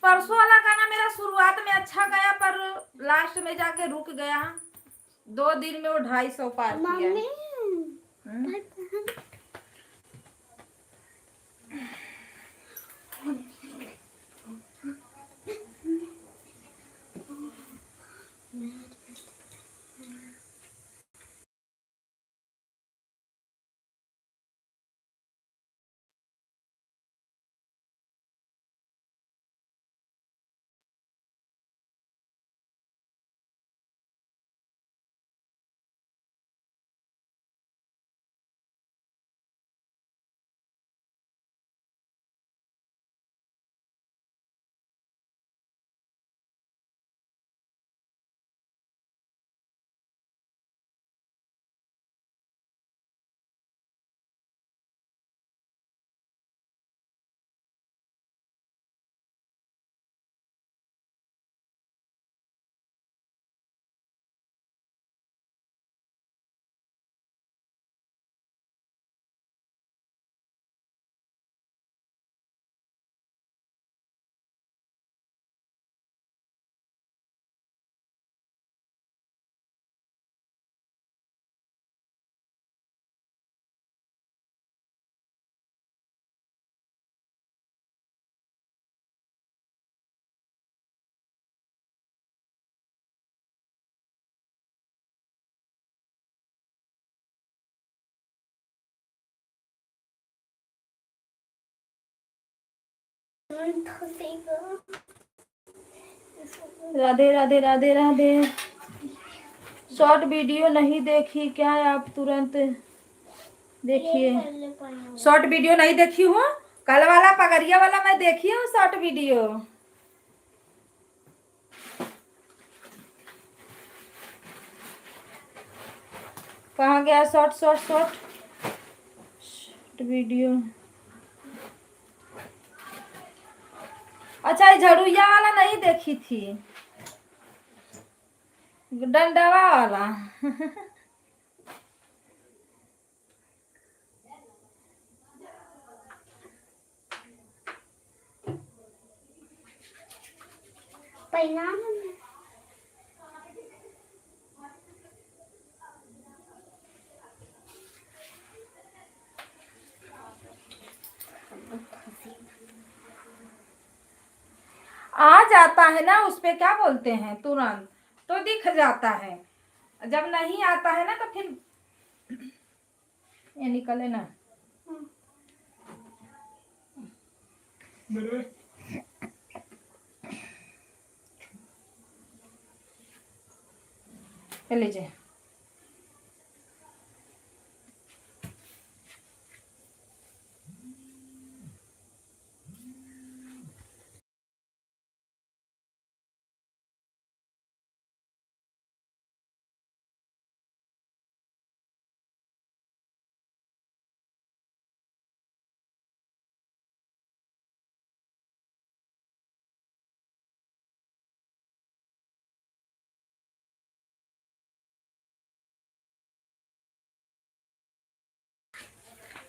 परसों वाला गाना मेरा शुरुआत में अच्छा गया, पर लास्ट में जाके रुक गया। 2 दिन में वो 250 पार किया।
मम्मी
हम्म? राधे राधे राधे राधे। शॉर्ट वीडियो नहीं देखी क्या आप? तुरंत देखिए। शॉर्ट वीडियो नहीं देखी हूँ, कल वाला पगड़िया वाला मैं देखी हूँ शॉर्ट वीडियो। कहाँ गया शॉर्ट शॉर्ट शॉर्ट वीडियो? अच्छा, ये झड़ुया वाला नहीं देखी थी, डंडवा वाला।
परिणाम
आ जाता है ना उस पे, क्या बोलते हैं, तुरंत तो दिख जाता है। जब नहीं आता है ना तो फिर ये निकले ना।
मेरे
ये लीजिए।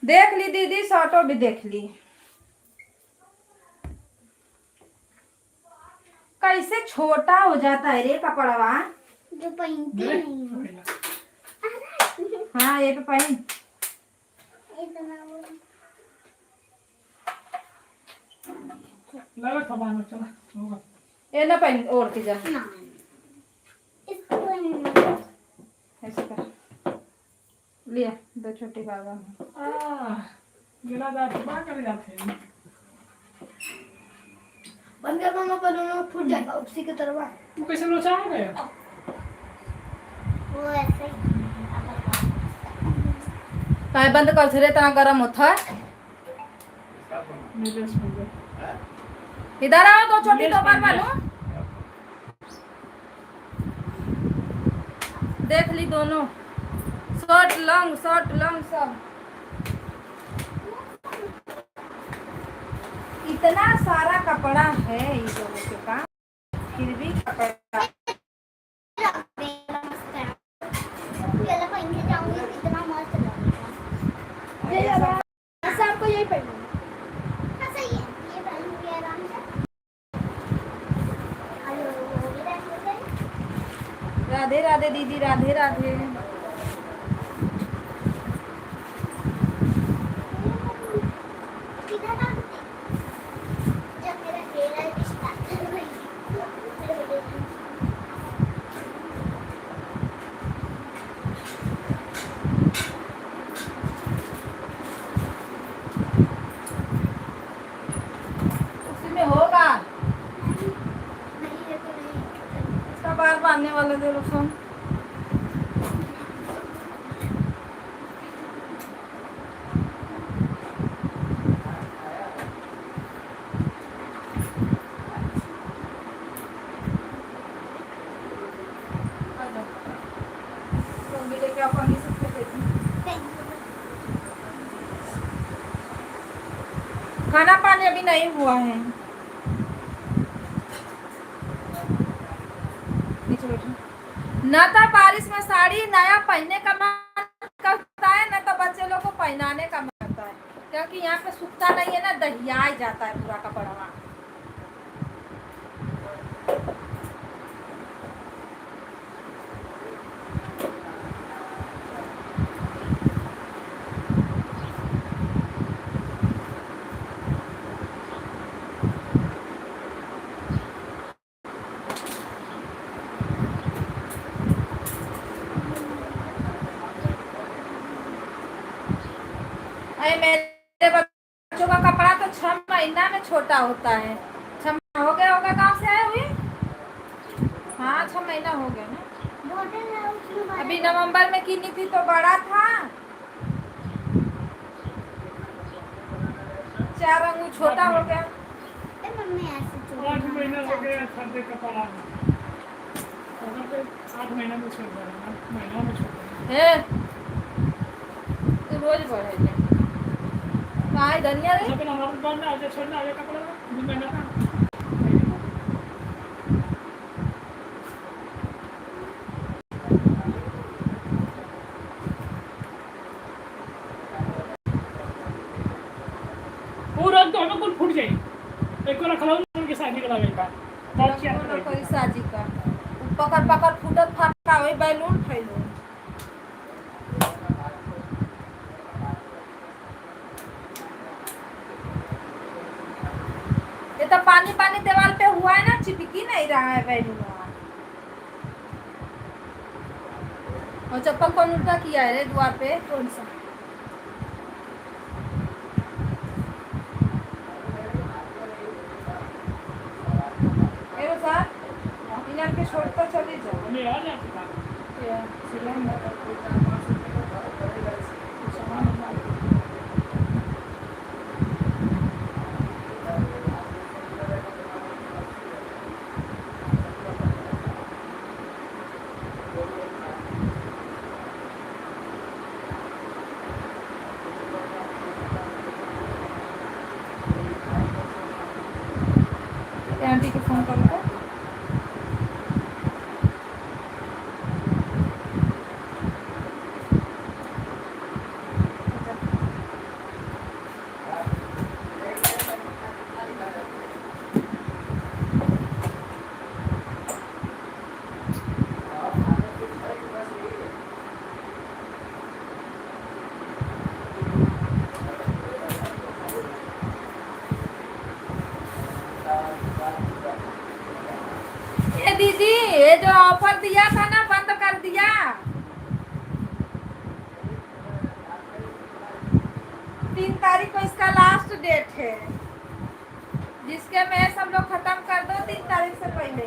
देख ली दीदी, शॉर्टो भी देख ली। कैसे छोटा हो जाता है रे कपड़वा,
जो पहनती नहीं हूँ।
हाँ ये पे पहन।
लगा खबाना चला होगा।
ये ना पहन, ओढ़ के जा।
इसको पहनना।
ऐसे कर लिया, 2 छोटी बाबा।
गिरा जाते क्या कर जाते हैं।
बंद कर मामा, पर दोनों फूट जाएगा उसी की तरफ।
तू कैसे लोचा आ गया?
वो ऐसे ही
काय बंद कर रे, इतना गर्म होता है।
मेरे ड्रेस में गए।
इधर आओ, तो छोटी दुकान वालों देख ली दोनों, शर्ट लॉन्ग सब। इतना सारा कपड़ा है इन लोगों के पास, फिर भी कपड़ा।
अकेला पहन के जाऊंगी कितना मस्त लगेगा। ऐसा आपको यही पहनना है। हाँ सही है, ये पहनूंगी आराम से। हेलो,
राधे राधे दीदी, राधे राधे।
जब मेरा हेयर स्टार्ट कर रही
उसी में होगा,
नहीं है तो नहीं।
इसका बार बांधने वाला दे रोशन। खाना पानी अभी नहीं हुआ है। नीचे बैठो। न तो बारिश में साड़ी नया पहनने का मन करता है, न तो बच्चे लोग को पहनाने का मन करता है, क्योंकि यहाँ पे सूखता नहीं है ना, दहिया ही जाता है पूरा कपड़ा। मेरे बच्चों का कपड़ा तो 6 महीना में छोटा होता है। 6 महीना हो गया होगा, गाँव से आए हुए। हाँ 6 महीना हो गया ना। अभी नवंबर में किनी थी तो बड़ा था, 4 अंगूर छोटा हो गया।
मम्मी ऐसे
8 महीना हो गया खरीदे कपड़ा। 8 महीना में छोड़ रहा है, 8 महीना में छोड़ रहा
है। तो रोज बढ़े काय धनिया रे।
लेकिन हमारे दुकान में आगे छोड़ना आगे कपड़ा 2 महीना का। पूरा तो हमें कुल फूट जाए। एक को रखला उनके शादी का लगेगा। बहुत क्या
कोई साजी का पकड़ फूटत फाटका होई, बैलून फैलून। ये तो पानी दीवार पे हुआ है ना, चिपकी नहीं रहा है बैलून। और चप्पल कौन उल्टा किया है रे द्वार पे? कौन सा? इन्हें के छोड़ तो चली जाओ।
हमें आ जाता है सिलेंडर
आंटी को फोन करो। दीदी ये जो ऑफर दिया था ना, बंद कर दिया। 3 तारीख को इसका लास्ट डेट है, जिसके में सब लोग खत्म कर दो 3 तारीख से पहले।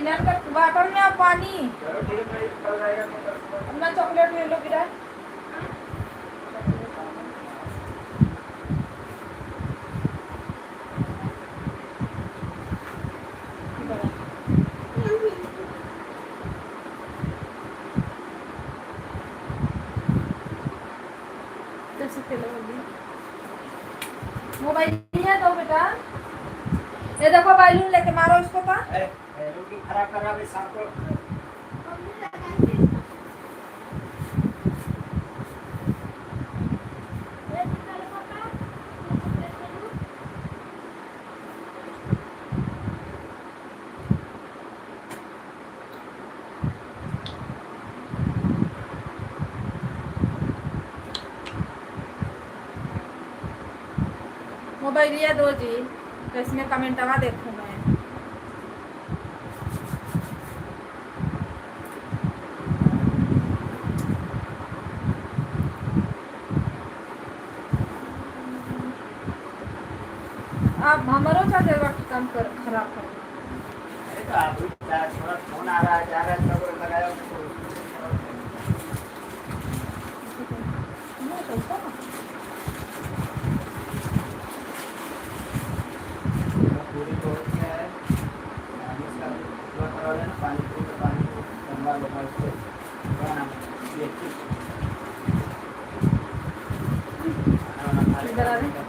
इन्हें का बॉटल में आप पानी
चलो ठीक है, कल आएगा तो कल।
अपना चॉकलेट ले लो गिरा मोबाइल है दो बेटा ये देखो बैलून लेके मारो इसको का
अरे बैलून की खराब करा भाई सांप को।
मोबाइल ये दो जी तो इसमें कमेंट आवा देखूं मैं आप हमारो चार्जर वक्त काम कर खराब कर
अरे तो आप भी थोड़ा फोन आ रहा है, जा रहा है, सब लगाया उसको। पूरी तो हो गया है, पानी इसका पूरा करवा लेना, पानी पूरी पानी को लंबा लंबा इसको क्या नाम है? ये खाना वाना खा
इधर आ
लेगा।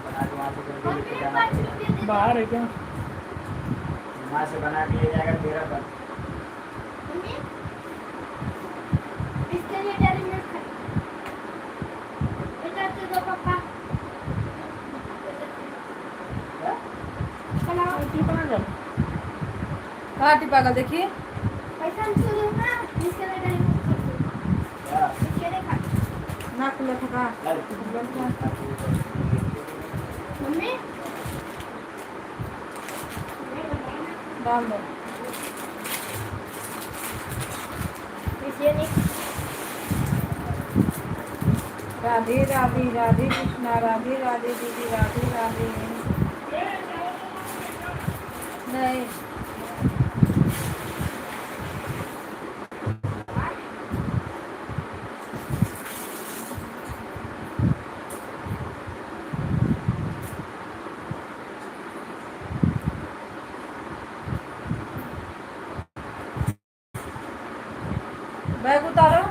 बना के वहाँ से जल्दी लेके जाना पड़ेगा।
बाहर है क्या?
वहाँ से बना के ले जाएगा तेरा बस।
इसके लिए डेरी मिल्क खाई बेटा तो दो पापा चलाओ
कहाँ टिपागल देखिए
पैसा सुनो ना इसके लिए डेरी मिल्क
क्या?
इसके लिए खा
ना खुला था
मम्मी
डाल दो
इसलिए नहीं
राधे राधे राधे कृष्णा राधे राधे दीदी राधे राधे नहीं बैग उतारो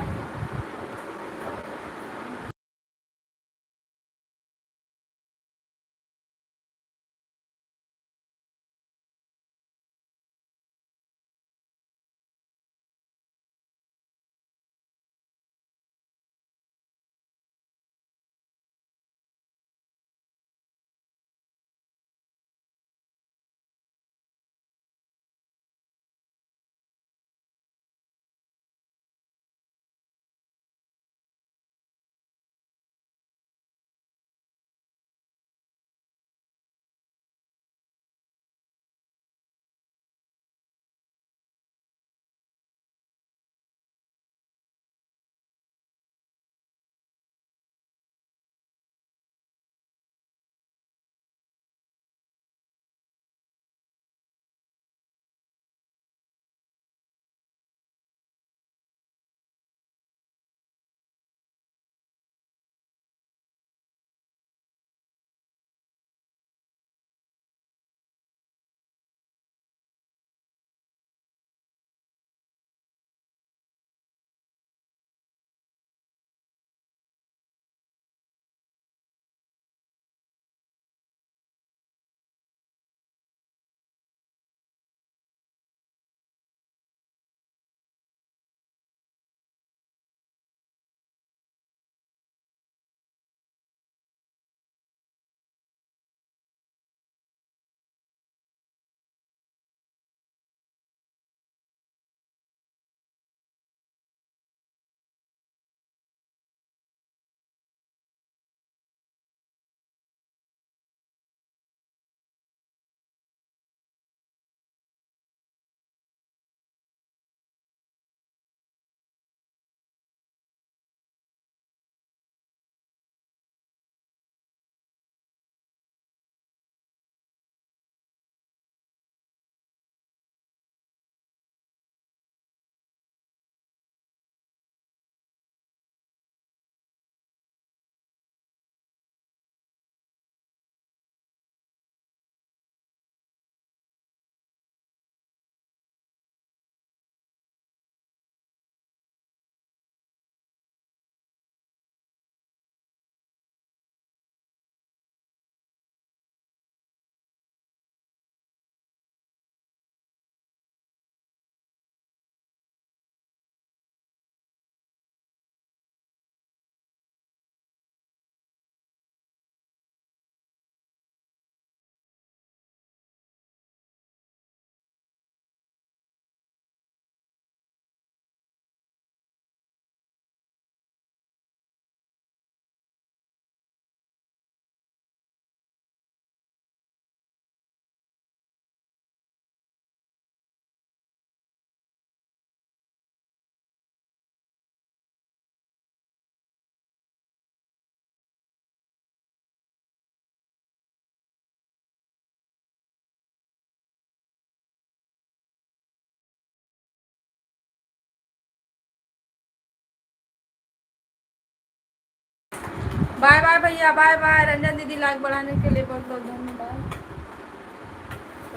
बाय बाय भैया, बाय बाय। रंजन दीदी लाइक बढ़ाने के लिए बहुत बहुत धन्यवाद।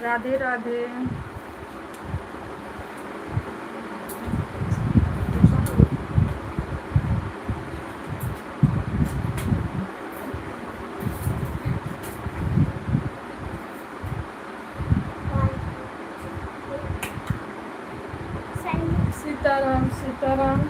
राधे राधे। सीताराम सीताराम।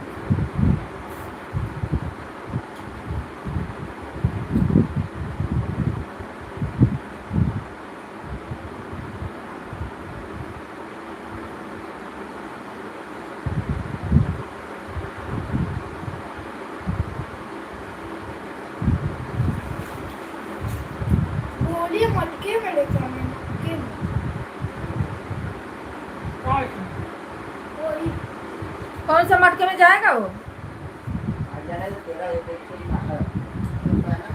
बोलिए मटके में लेकर आना, मटके में। वही
कौन सा मटके में जाएगा वो?
आ जाने तो तेरा एक ही मांगा है ना।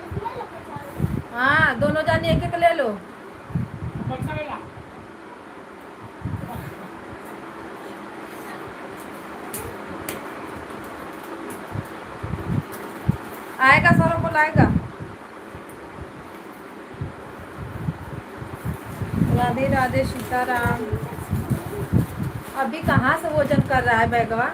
इसमें लेके चलो।
हाँ, दोनों जानी एक एक ले लो। आएगा, सौरभ को लाएगा। राधे राधे सीताराम। अभी कहाँ से वजन कर रहा है बैगवा?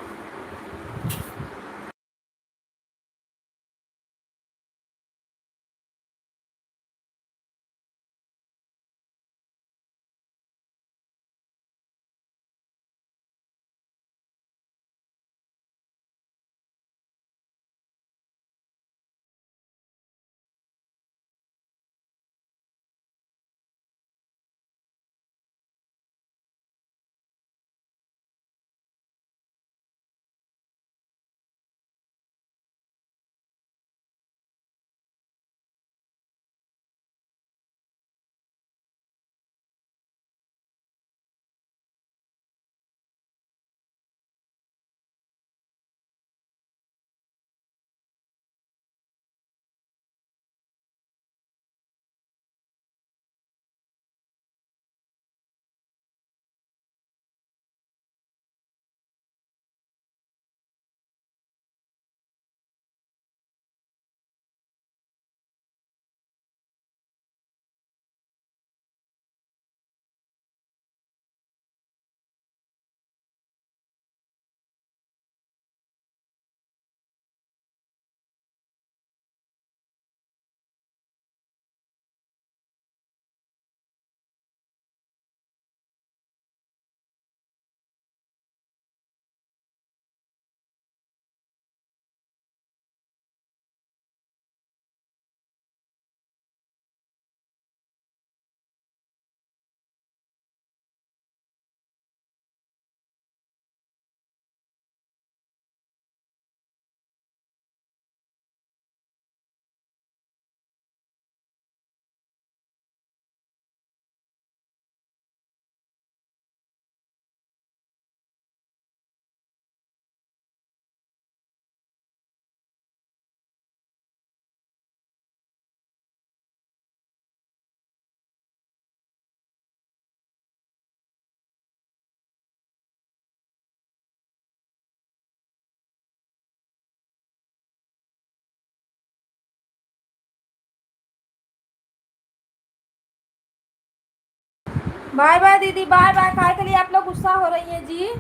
बाय बाय दीदी, बाय बाय। काय के लिए आप लोग गुस्सा हो रही हैं जी?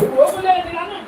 वो बोले दिलाना।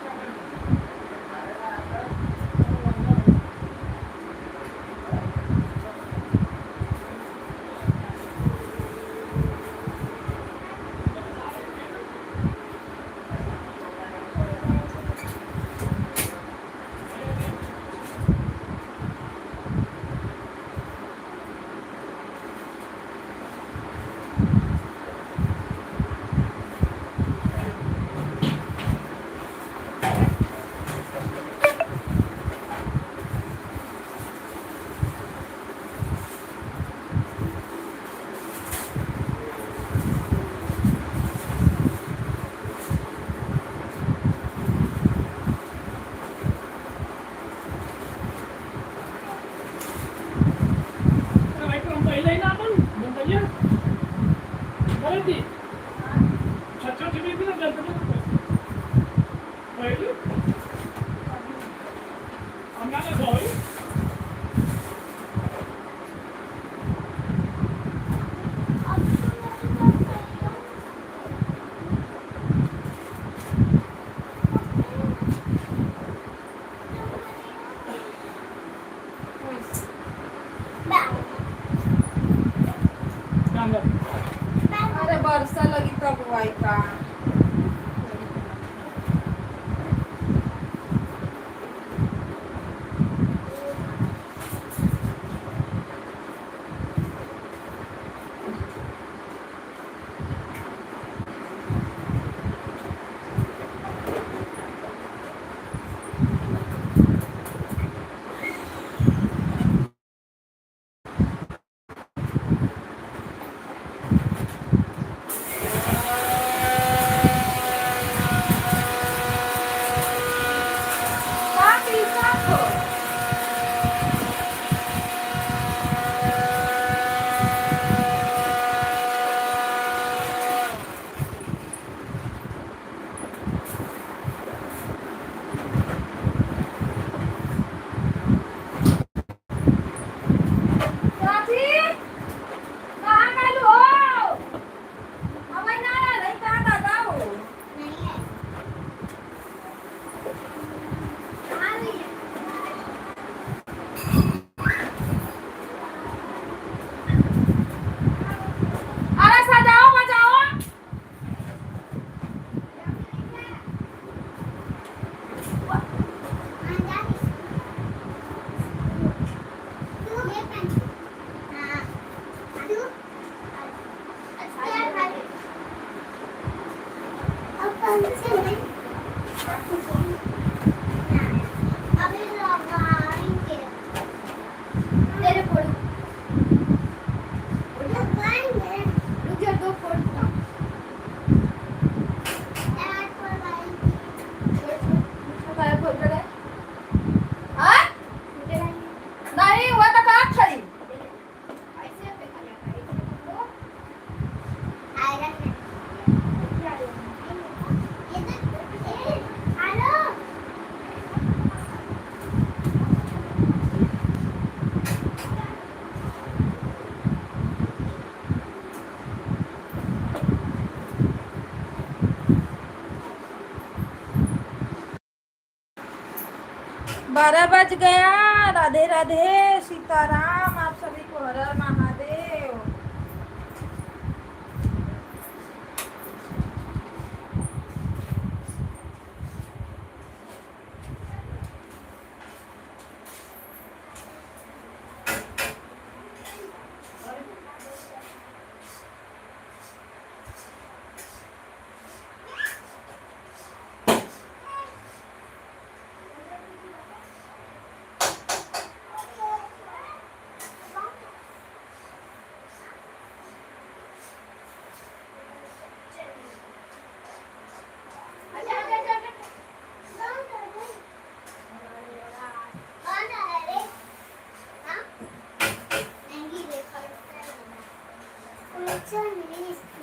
12 बज गया। राधे राधे सीताराम, आप सभी को हर हर महादेव।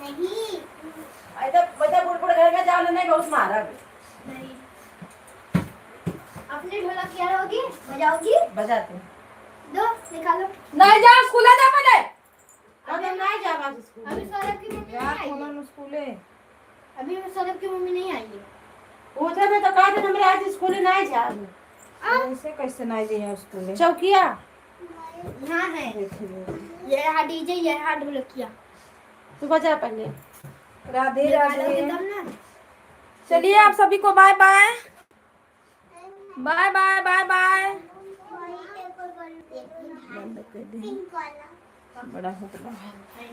नहीं
ऐसा बच्चा बुड़बुड़ घर में जाओ नहीं, बहुत मारा भी।
नहीं अपने ढोलक क्या होगी बजाओगी
बजाते
दो निकालो
नहीं जा स्कूल जा पहले। अरे नहीं जा आज स्कूल।
अभी सौरभ की मम्मी
यार
नहीं आई
कौन स्कूल है?
अभी सौरभ की मम्मी नहीं आई है
पूछे में तो कहा था हमरे आज स्कूल नहीं जा। ऐसे कैसे नहीं गए स्कूल? चौकिया
यहाँ है ये रहा डीजे ये रहा ढोलकिया
तू बजा पहले। राधे
निकालोगे
राधे।
तब ना
चलिए आप सभी को bye bye bye bye bye bye. बंद कर दे, बड़ा हो गया।
है